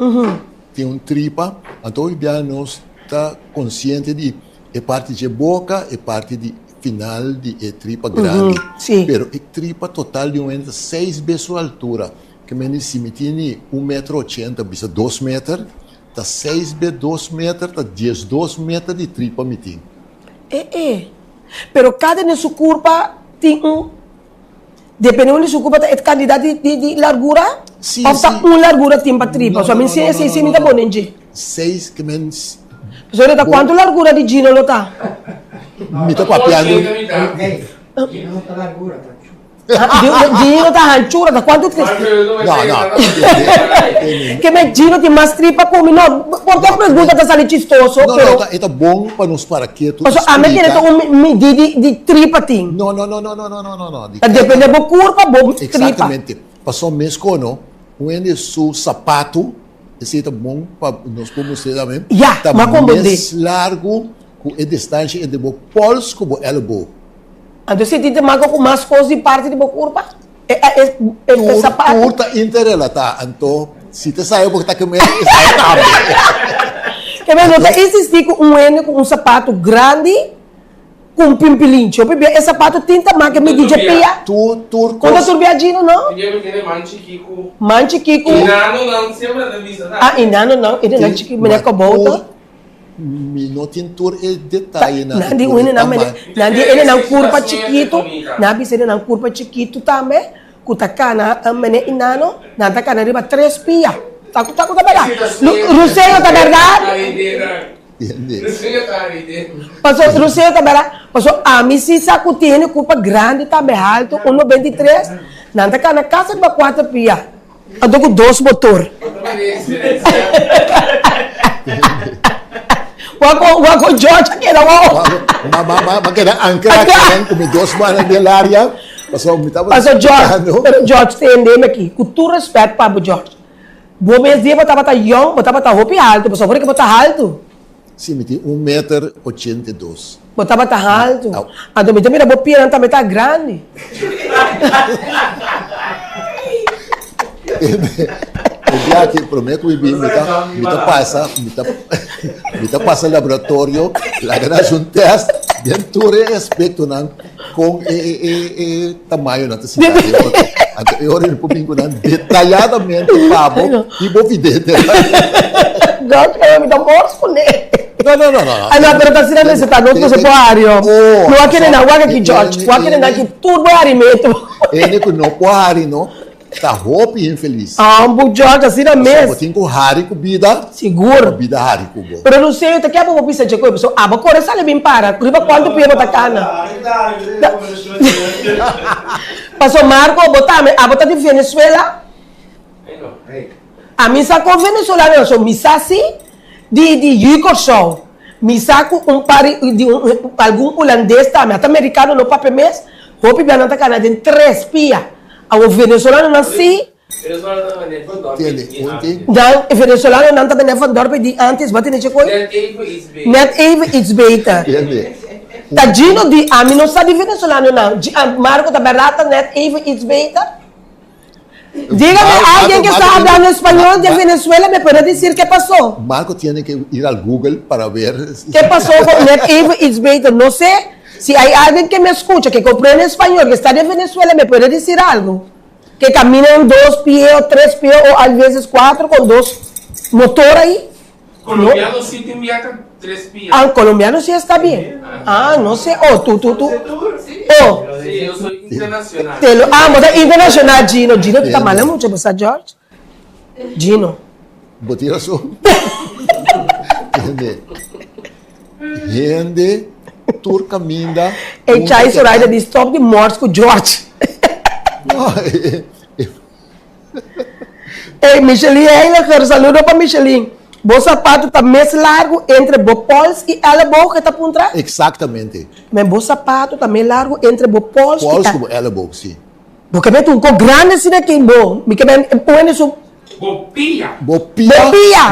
tem tripa, então já nós está consciente de a parte de boca e parte de final de tripa grande. Sim. Pero a tripa total de 6 vezes a altura, que me se me tem 1,80 m, bisa 2 metros, tá 6 vezes 2 metros, tá 12 metros de tripa me tem. Pero cada nessa curva tem dependendo de sua curva, é quantidade de largura? Sim, ou está largura tem para tripa? Só me sei se me tá bom, né? 6 que menos. Pessoal, tá quanto largura de Gino lo tá? Me tá copiando. Gino está largura, tá? Gino tá ranchura, tá quanto? Não. Que me Gino tem mais tripa como não? Por que pergunta tá sali chistoso? Não, é bom para nos para que tu. Pessoal, a mim tem medida de tripa tem. Não. Depende da curva, bom tripa. Exatamente. Passou mês quando seu sapato, esse é bom para nós podemos ser também. Tá mais largo, com a distância entre o pulso com o elbow. Então, se tem mais coisas de parte de curva, sapato. Curta interrelatada. Então, se você saiu porque está comendo, sai também. Que me nota, existe com sapato grande, com pimpilincho. Esse sapato tinta mais que me diz pia. Turco. Quando tu viajando, não? Manchi Kiko. Inano não, sempre da vista. Inano não. Ele não chique, me neco volta. Mi não tem tur e detalhe na. Nandi ele não curva chiquito, nabi ele não curva chiquito também. Kutakana mene inano, nanta kana riba 3 pia. Taku tabela. Ruseio tá verdade? Passou Ruseio tá verdade? Passou a misi saco tem culpa grande também alto, 1,23. Nanta kana casa de 4 pia. Ando com 2 motor. Wako George aqui não. Mas que era ancra com 2 manas de área. Passou George tem nome aqui. Com todo respeito para o George. Vou me dizer botava young, botava roupa alto, pessoal, por que botar alto? Sim, me tem 1,82 m. Botava alto. A do também a bopia também tá grande. Já que prometo que me passa laboratório, lá que um teste, bem todo respeito com o tamanho da cidade. Eu olho para o detalhadamente pabo e vou vidente. Gosto que eu me dá morso com ele. Não. Ah, não, pero tá sendo você tá não você pode área. Não há querer não, aqui George, não há querer não que tudo é arimento. Ele que não pode não. Tá roupa e infeliz. Bu George assim na mesa. Só tem com hari com vida. Seguro. Vida hari com bo. Pero não sei, eu quero vou pensar de coisa, pessoal. Ah, vou correr sale bem para. Riba quanto pia botar cana. Passou Marco botar de Venezuela. A mim saco venezuelano, sou misasi de Yuko Show. Me saco pari de algum holandês também, até americano no papel mês. Roupa bem na cana de 3 pia. O venezuelano nasci. Não, o venezuelano não está bem dorme de antes, bate nesse coisa. Net even it's better. Tá Gino de a mim não sabe venezuelano não. Marco tá barata net even it's better. Dígame, alguien que está hablando español de Venezuela me puede decir qué pasó. Marco tiene que ir al Google para ver. ¿Qué pasó con NetEve It's No sé si hay alguien que me escucha, que comprende español, que está de Venezuela, me puede decir algo. Que caminan 2 pies o 3 pies o a veces 4 con 2 motor ahí. Colombiano sí te envía 3 pies. Ah, colombiano sí está bien. Ah, no sé. Oh, tú. Oh. Sí, yo soy internacional. Moda internacional, Gino. Gino, tú estás mal mucho, ¿verdad, George? Gino. Botirazo. Gente, turca minda. Hey, Chai Soraya, de stop de mortes com George. Hey, Michelin, hey, saludo para Michelin. Vos sapato está mais largo entre bopols e elbow que está por trás? Exatamente. Mas vos sapato está mais largo entre bopols e como elbow, sim. Porque vem um pouco grande assim aqui, bom. Me que vem põe isso. Bopia.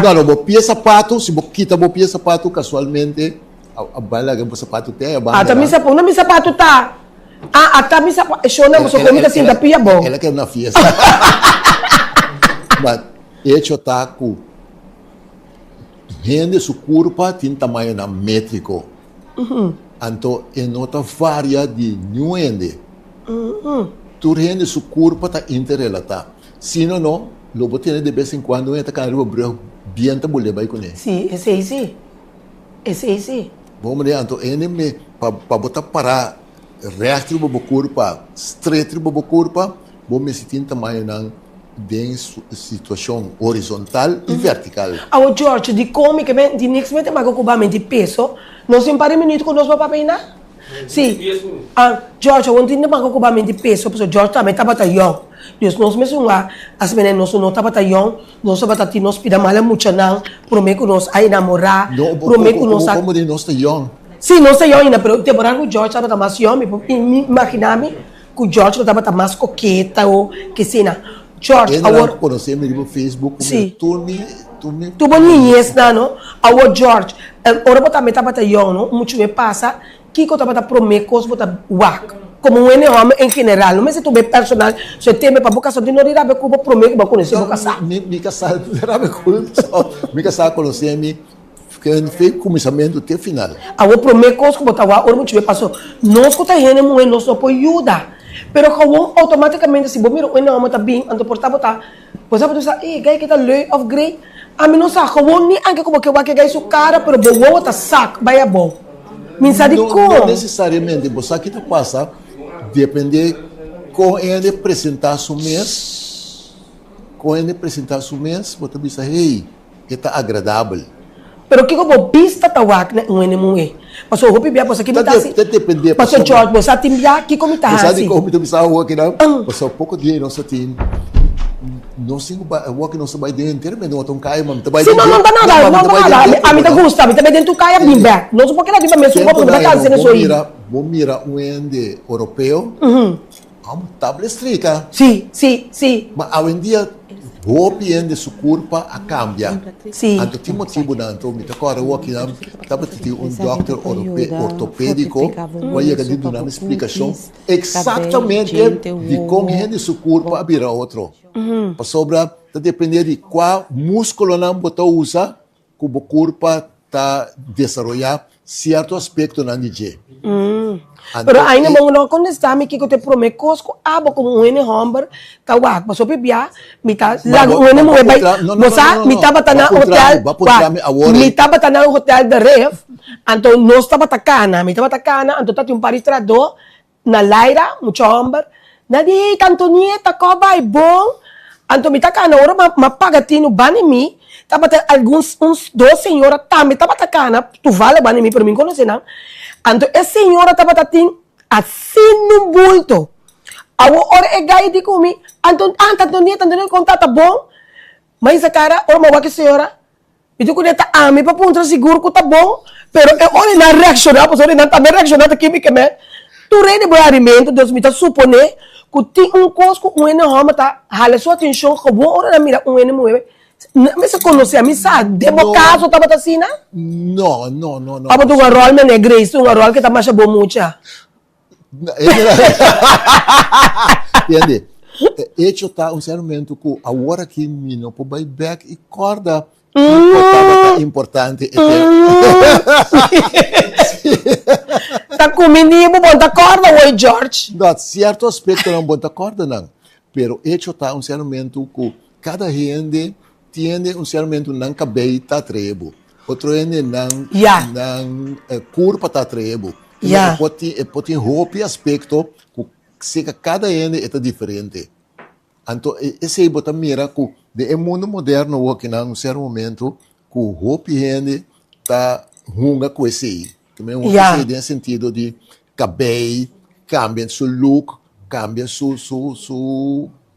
Não, bopia sapato. Se quita bopia sapato, casualmente, a bala que o sapato tem, a bala. Ah, também sapato, não me sapato tá. Tá me sapato. Isso não, só comida assim da pia bom. Ela quer na fiesta. Mas hecho tá com rende su curva tem tamanho na métrico. Então, em nota varia de nuende. Tu rende su curva tá interrelatada. Se não, logo tem de vez em quando entra com o breu bem tabule vai com ele. Sim, esse aí sim. Vamos ver, então, ele para botar para reto do curva, estreito do curva, vamos se tem tamanho na de situação horizontal e vertical. O George, de como que de next mente mais ocupamento de peso, não se pare minuto com nós para peinar? Sim. George, eu entendo mais ocupamento de peso, porque George também está batalhão. Deus nós mesmo lá, as meninas não está batalhão, nós batati nós pida mal muito não, prometo nós aí namorar, prometo nós como de nós está young. Sim, não sei ainda, mas temporada com o George estava mais young, imaginar-me que o George estava mais coqueta ou que sim, George, eu conheci me no Facebook, tu boninhas, não? Our George, ora botar meta batalhão, não? Muito me passa, que eu estava prometer coisas botar whack, como um homem em geral, não sei se tu bem personal, se tem para boca só de não ir a ver como prometer para conhecer boca só. Me casar, me casar conhecer me que fez começamento até final. Our prometer coisas que botar ora muito me passou, nós que tá rende muito, nós só pode ajudar. Pero gewoon automaticamente, se você não ama bem, então por botar, você pode dizer, gay que tá leuk of great, a mim não sabe, gewoon nem anche como que vai que gay sua cara, pero boa tá saco, vai é bom. Mensagem como? Não necessariamente, você que tá passa, depende com ele apresentar seu mês, você diz, hey, que tá agradável. Pero que como pista tawak na um Pasó hopi biya po sa kimita si. Depende. Pasó George mo sa timbya ki komita si. Sa di ko komita bisa huwag kina. Pasó pouco dia não sa tin. Não singo ba huwag não sa bay din inteiro mas não tão kaya mam tabay. Sim, não nada. A mim tá gusta, a mim também dentro kaya bimba. Não só porque ela diba mesmo como tá fazendo isso aí. Mira ende europeu. Tabla estrita. Sim. Mas hoje em dia hopi ende su curva a cambia. Sim. Anto ti motivo na anto mi takora waki na taba ti doctor ortopédico vai chegar de dar uma explicação exatamente de como ende su curva a virar outro. Para sobra tá depender de qual músculo não botou usa como curva tá desenvolver certo aspecto na DJ. Pero ainda não contestar-me que eu te prometo cosco abo como um homem tá wak pasó pibia mi tá lago um mo vai moça mi tava tá na hotel mi tava tá na hotel de ref então nós tava tacana mi tava tacana então tá um paristrado na Laira muito homem na di Antonieta ko vai bom então mi tacana ora ma pagatino bani mi tava alguns uns dois senhora também tava tacana tu vale bani mi para mim conhecer não. Então, a senhora estava assim no bulto. A hora é gai de comer. Então, Antonieta, conta, tá bom? Mas a cara, ora, mas a senhora, me digo que tá me para ponto seguro que tá bom, pero é hora na reaccionar, pois hora não tá reaccionar quimicamente. Tu rei de bom alimento, Deus me tá suponer que tem cosco, homem tá, hala sua atenção, que bom hora na mira, moe. Mas você conhece a missa? De bocazo estava assim, não? Não. Apa tu rol me negres, um rol que tá mais bom mucha. Entende? hecho tá um certo momento que agora que me não pode buy back e corda importante Tá comendo e bom, tá corda, oi, George. Não, certo aspecto não bota corda não. Pero hecho tá um certo momento que cada gente tiene um certo momento não cabe tá trebo. Outro gente não curva tá trebo. Pode roupa e aspecto que cada gente é diferente. Então, esse aí bota mira que de mundo moderno que não um certo momento que roupa e gente tá runga com esse aí. Também nesse sentido de cabelo, cambia seu look, cambia seu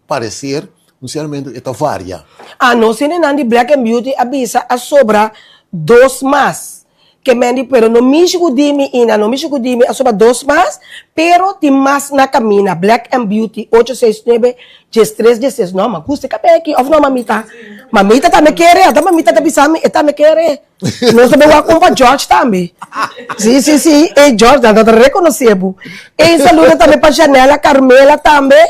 parecer, um certo momento é varia. Não se nem de Black and Beauty avisa a sobra 2 mais. Que mendi, pero no mismo kudimi ina, no mismo kudimi a sobra 2 mais, pero ti mais na camina. Black and Beauty 869-1316. Não, mas custa cabelo aqui, of não, mamita. Mamita tá me querer, até mamita tá bisami, tá me querer. Nós também vamos comprar George também. Sim. E George, não tá reconhecendo. E saludo também para Janela, Carmela também.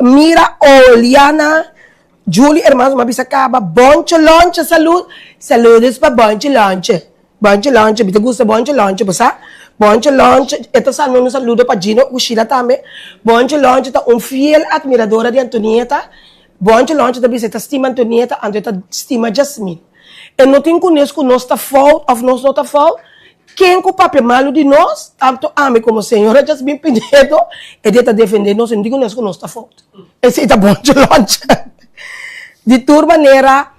Mira, Oliana, Julie, hermanos, mabisa acaba. Boncho Lonche, saludos para Boncho Lonche. Boncho Lonche, me gusta Boncho Lonche, você? Boncho Lonche, ito um saludo para Gino Ushida também. Boncho Lonche tá fiel admiradora de Antonieta. Boncho Lonche também está estima Antonieta, Antonieta estima Jasmine. E não tem conosco nossa falta, ou nós não está falta. Quem com o papel malo de nós, tanto ame como a senhora Jasmine Pinedo, ele está defendendo nós, não digo conosco nossa falta. Esse é Boncho Lonche. De toda maneira,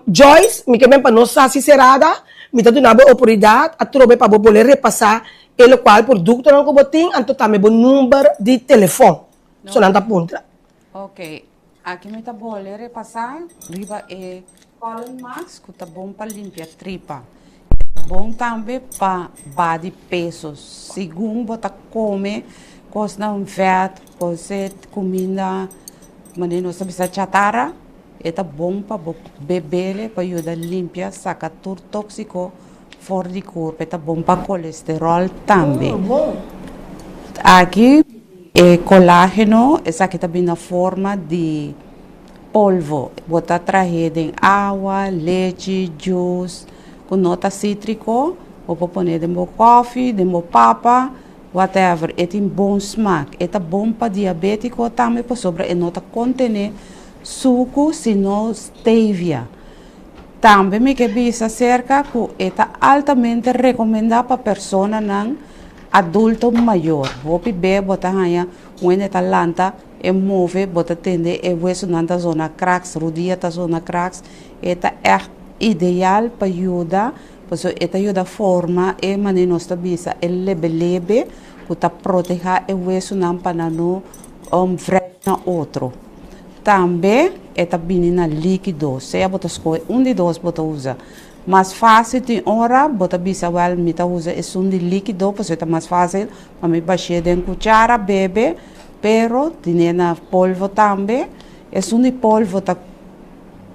Joyce, me quer para nós sincerada, me está dando a oportunidade a trocar para poder repassar o qual produto não cobotim, então também o número de telefone. Só não está ponta. Ok. Aqui me está bom repassar. Riba é Colin Max, que está bom para limpar tripa. Bom também para body pesos. Segundo você come, costa um vet, você comida, mas não sabe se chatarra. É bom para beber, para ajudar a limpar, sacar tudo tóxico fora do corpo. É bom para colesterol também. Aqui é colágeno, essa aqui também na forma de polvo. Botar trazer em água, leite, juice, com nota cítrico, ou pode pôr dentro do coffee, dentro do papa, whatever. É tem bom smack. É bom para diabético também, para sobre a nota contener suco, sino stevia. Também me que bisa cerca que é altamente recomendado para pessoas não adulto maior. Vou beber, botar aí, quando é lanta, é move, botar tende, é hueso na zona cracks, rodia da zona cracks, é ideal para ajudar, porque é ajuda a forma, é maneira nossa bisa, é lebe, que tá proteger o hueso não para não na outro. Também é bem na líquido, se você escolhe de dois, você usa. Mais fácil de hora, você bisa well, me usa é de líquido, porque é mais fácil, para me baixar de cuchara, bebe, pero tem na polvo também, é de polvo que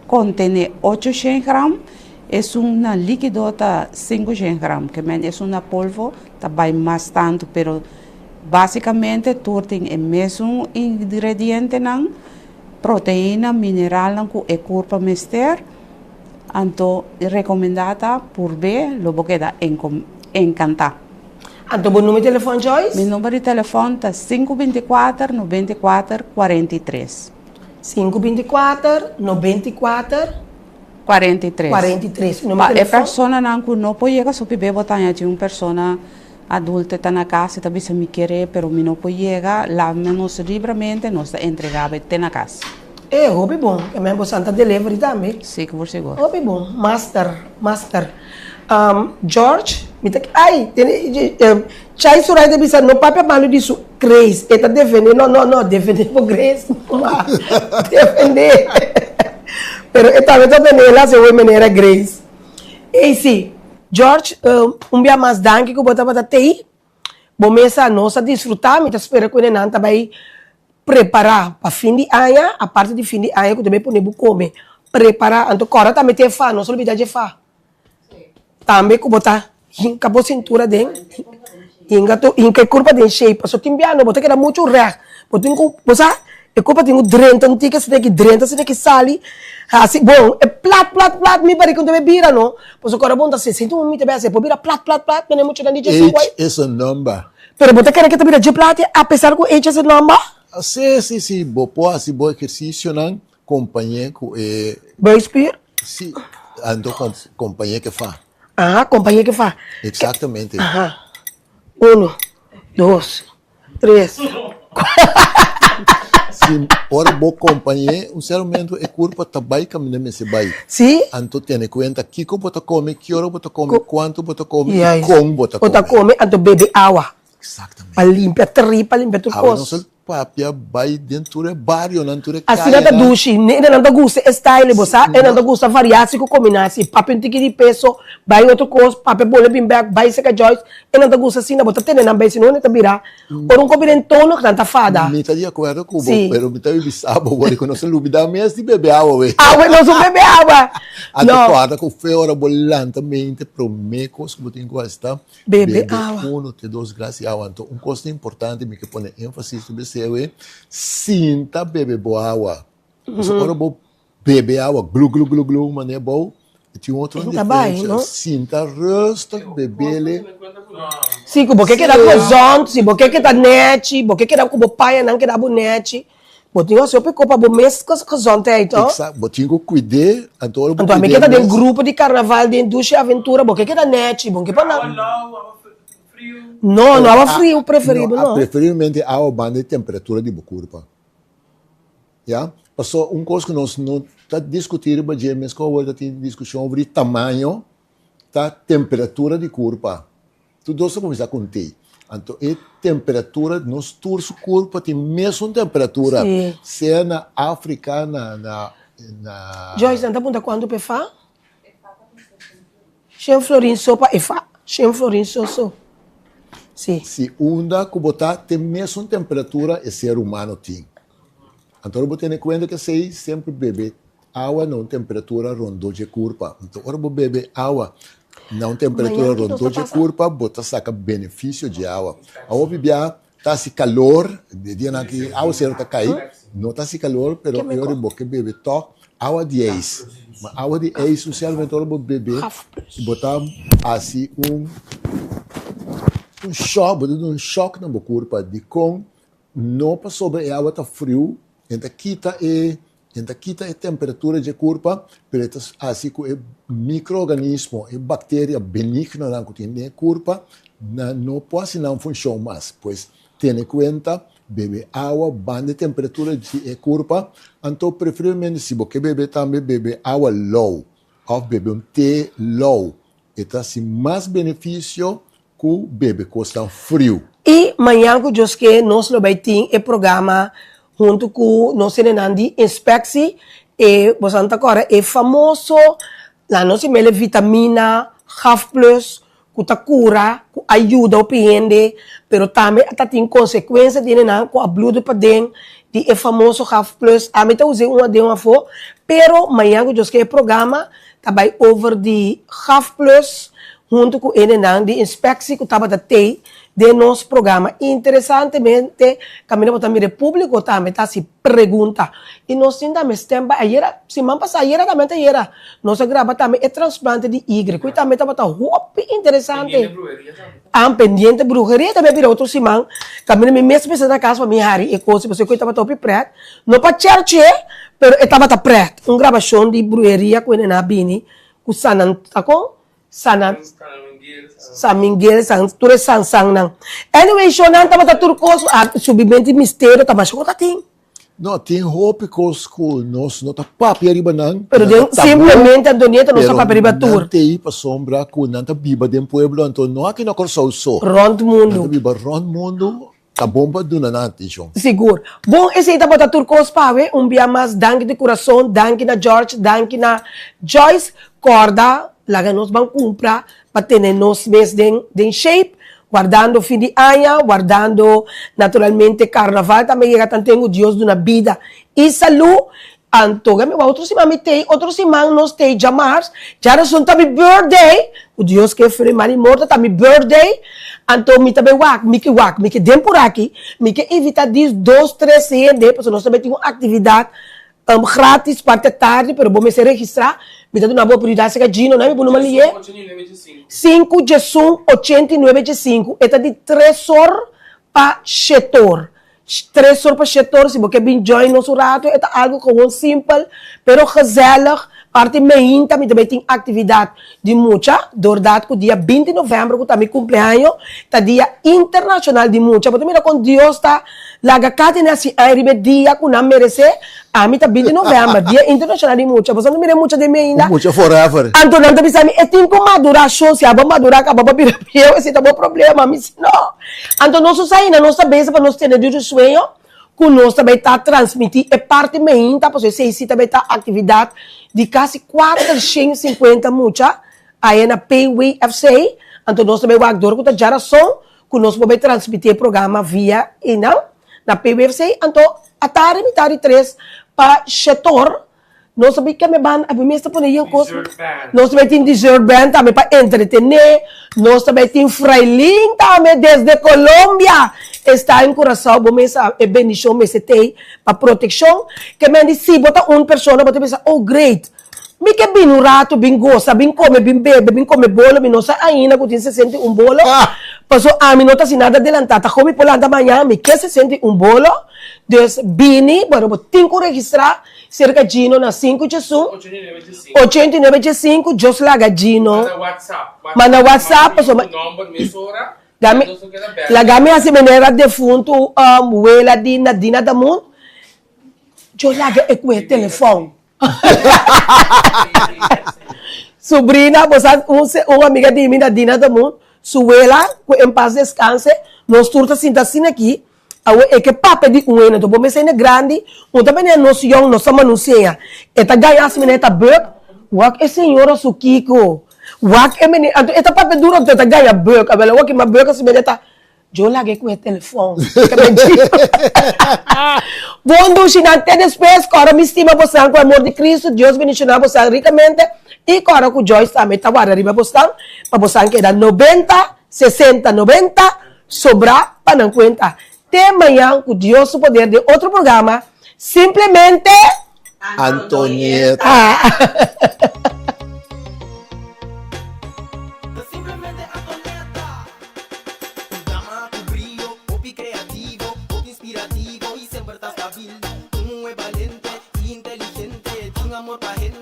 contém 800 gramas, é na líquido tá 500 gramas, que é uma polvo, tá vai mais tanto, pero basicamente tudo tem o mesmo ingrediente não. Proteína, mineral, não é corpo mister, então recomendada por ver, logo que dá encantar. Então, o número de telefone, Joyce? Meu número de telefone é 524-94-43. 524-94-43. É pessoa não pode chegar, só beber botar de uma pessoa adulta está na casa, também se me querer, pero me não pode chegar, lá menos livremente, nós entregamos até na casa. É, hobby bom, é mesmo Santa Delivery também. Sim, que você gosta. Hobby bom, master. George, chai surai de bisa no papel malo disso, Grace, eta defender, não, defender por Grace, defender. Pero eta vez defender lá se vai maneira Grace. E sim, George, dia mais danke que botar para TI. Bom mesa nossa desfrutar, me espera que o neném vai preparar para fim de ano, a parte de fim de ano que também podemos comer. Preparar, então agora também tem fá, não se olvida de fá. Também que botar, acabou cintura dentro, em que curva de shape, só tem piano, botar que era muito rare, botar E culpa tenho 30 um tica, se tem que 30, se tem que sali. Assim, bom, é plat, me parece que não deve virar, não? Pois agora, bom, tá 60 minutos, bem, pode virar plat, mas não é muito grande, Age is a number. Pero você quer que te vira de plat, apesar que age is a number? Sim, bo exercício na companhia que Vai expir? sim, ando com companhia que faz. Ah, companhia que faz. Exatamente. Aham. 1, 2, 3. Sim, ora boa companhia, ser momento é culpa também caminhando se vai. Sim. Anto tem conta que bota come, que hora bota come, quanto bota come, Yes. como bota come. Bota come, anto bebe água. Exatamente. Para limpar terri, para limpar tudo Agora não coisa. só papia vai dentro do barrio, dentro do Assim não duche, não gusta style, você, não gusta variação que combinar, se papo tique de peso, vai outro coisa, papo bole bim back, vai seca joyce, não gusta assim, não bota tendo na base, não tá virar. Por um combinante tono que tanta fada. Me tá de acordo com o Sim. pero me tá bisabo, agora que não se lubida mesmo de beber água, ué. Água, não sou bebe água. Até Não, guarda com fé hora bolantamente promecos que você gosta. Bebe água. 1 te 2 graças de água. Então, coisa importante me que põe ênfase sobre isso é sinta beber boa água. Você agora vou beber água, glu, mané bom. E tinha outro Sinta bem, diferença. não? Sinta rosto, beber. sim, porque que dá com zonto, se porque que dá net, porque que dá com pai, não que dá bonete. Botinho se eu pego para o mês com zonto aí, então. Exato. Botinho cuidei. Então, Então, a minha que dentro grupo de carnaval, de indústria aventura, porque que dá net, bom que para não. Não, água frio, preferível, não. Preferivelmente água banda de temperatura de Bucurpa. Já? Passou coisa que nós não está discutindo, mas já mesmo agora tem discussão sobre tamanho da temperatura de curva. Tudo isso começa a contar. Então, a temperatura, nos torso curva tem mesma temperatura. Sim. Seja na África, na Joyce, não tá aponta quanto para fa? Chem florin sopa e fa. Chem florin soso. Sim. se onda que botar tem mesma temperatura e ser humano tem. Então, eu tenho em conta que sei sempre beber água na temperatura rondou de curva. Então, agora eu beber água na temperatura Amanhã, rondou de passa. curva, botar saca benefício de água. A bebia tá se calor, de dia na que água certa cair, não tá se calor, pero eu vou que beber to água de ex. Mas água de ex, socialmente eu vou beber e botar assim um choque na curva de com não para sobre a água tá frio, então quita a temperatura de curva, pero assim que o microorganismo, a bactéria benigna na que tem curva, não pode não funcionar mais, pois tem em conta beber água banda temperatura de curva, então preferivelmente se você beber também beber água low, ou beber té low, então assim mais benefício que beber coisa frio. E amanhã que Deus quer, nós vai ter o programa junto com nós Nandi Inspecci e você agora é famoso lá nós temos vitamina Half Plus que tá cura, que ajuda o paciente, pero também tem consequência de não com a blood para dentro de é famoso Half Plus. A mim tá usei uma de uma for, pero amanhã que Deus quer programa também over de Half Plus junto com ele de Inspecci que estava da TEI de nosso programa. Interessantemente, caminhamos também público também tá se pergunta. E nós temos tempo, ayer, semana passada, ayer também era. Nós grava também é transplante de hígado, que também estava interessante. Pendiente bruxeria também vira outro semana. Caminhamos mesmo pensando na casa para minha Harry, e coisa, você que estava top preto. Não para church, pero estava preto. Gravação de bruxeria com ele na Bini, com Sanan, tá com? Sanan. San Miguel, tudo sang nang. Anyway, show nang tama turcos, subimento mistério, tama show tá tem. Não, tem roupa que nós não tá papi arriba não. Pero simplesmente Antonieta não sa paperiba tour. Não tem para sombra que não tá biba de pueblo, então não aqui na corso so. Rond mundo. Não biba rond mundo, tá bomba do nanante, João. Seguro. Bom, esse aí tá bota turcos pawe, dia mais danke de coração, danke na George, danke na Joyce, corda, laga nos vão comprar para ter nos mês de shape, guardando fim de ano, guardando naturalmente carnaval, também chega tanto Deus na vida e saúde, Anto, kami outro si mami tem, outro si mang nos tem jamars. Jara son tabi birthday. O Dios que fere mani morta tabi birthday. Anto mi tabi wak, mi que dem por aqui, mi que evita dis 2, 3 CND, porque nós também temos atividade grátis parte tarde, pero vou me se registrar. Mi tá uma boa prioridade, que Gino, né? Vou numa linha. 5 de 89 de 5. Eta de 3 horas para setor. 3 horas para setor, se você bem join nosso rato, é algo gewoon simples, pero gezellig. Parte main também tem atividade de mucha, doordat que dia 20 de novembro, que também cumpleaños, tá dia internacional de mucha. Porque mira, com Deus tá, laga kati na si ay dia que não merece, a mim tá 20 de novembro, dia internacional de mucha. Você não mira mucha de ainda. Mucha forever. Antonio também sabe, é tempo maduração, se a bomba madurar, acaba a pirapia, esse tá bom problema, mas não. Antonio, nós saímos, nós sabemos para nós ter de sonho, que nós também tá transmitir, é parte main, tá, porque se também tá atividade de quase 450 mucha, aí na Payway FC, então nós também vamos dar que já som, que nós vamos transmitir o programa via e não, na Payway FC, então a tarde, metade 3 para setor, nós também que me van a primeira por aí coisa, nós também tem dessert band também para entretener, nós também tem Frailin também desde Colômbia, está em coração, vamos a bendição, me tem para proteção, que me diz, se botar uma pessoa, você pensa, oh great, me que bem um rato, bem gosta, bem come, bem bebe, bem come bolo, me não sai ainda, que se sente um bolo, passou a mim não está assim nada adelantada, come por lá da manhã, me que se sente um bolo, Deus, bini, bueno, tem que registrar, cerca de Gino na 5 de 89 de 5, Jos Laga Gino, manda WhatsApp, passou, la gami assim maneira defunto ela Dina da mundo eu laga é com o telefone sobrina você uma amiga de mim da Dina da mundo suela em paz descanse nós turta assim aqui é que papo de um ano então bom mas é grande ou também é nosso young nossa manuseia é tá ganhar assim maneira tá bug wak é senhora Sukiko wak emeni eta pape duro teta ganha buk abela wak ma buk se medeta jo lage com o telefone bom do chinante depois cora me estima você com o amor de Cristo Deus bendicionar você ricamente e cora com Joyce também tá guarda riba você para você que dá 90 60 90 sobrar para não contar até amanhã com Deus o poder de outro programa simplesmente Antonieta. Simplemente Antonieta, un drama con brillo, popi creativo, popi inspirativo y siempre está stabil. Un muy valiente, inteligente, tiene amor pa' gente.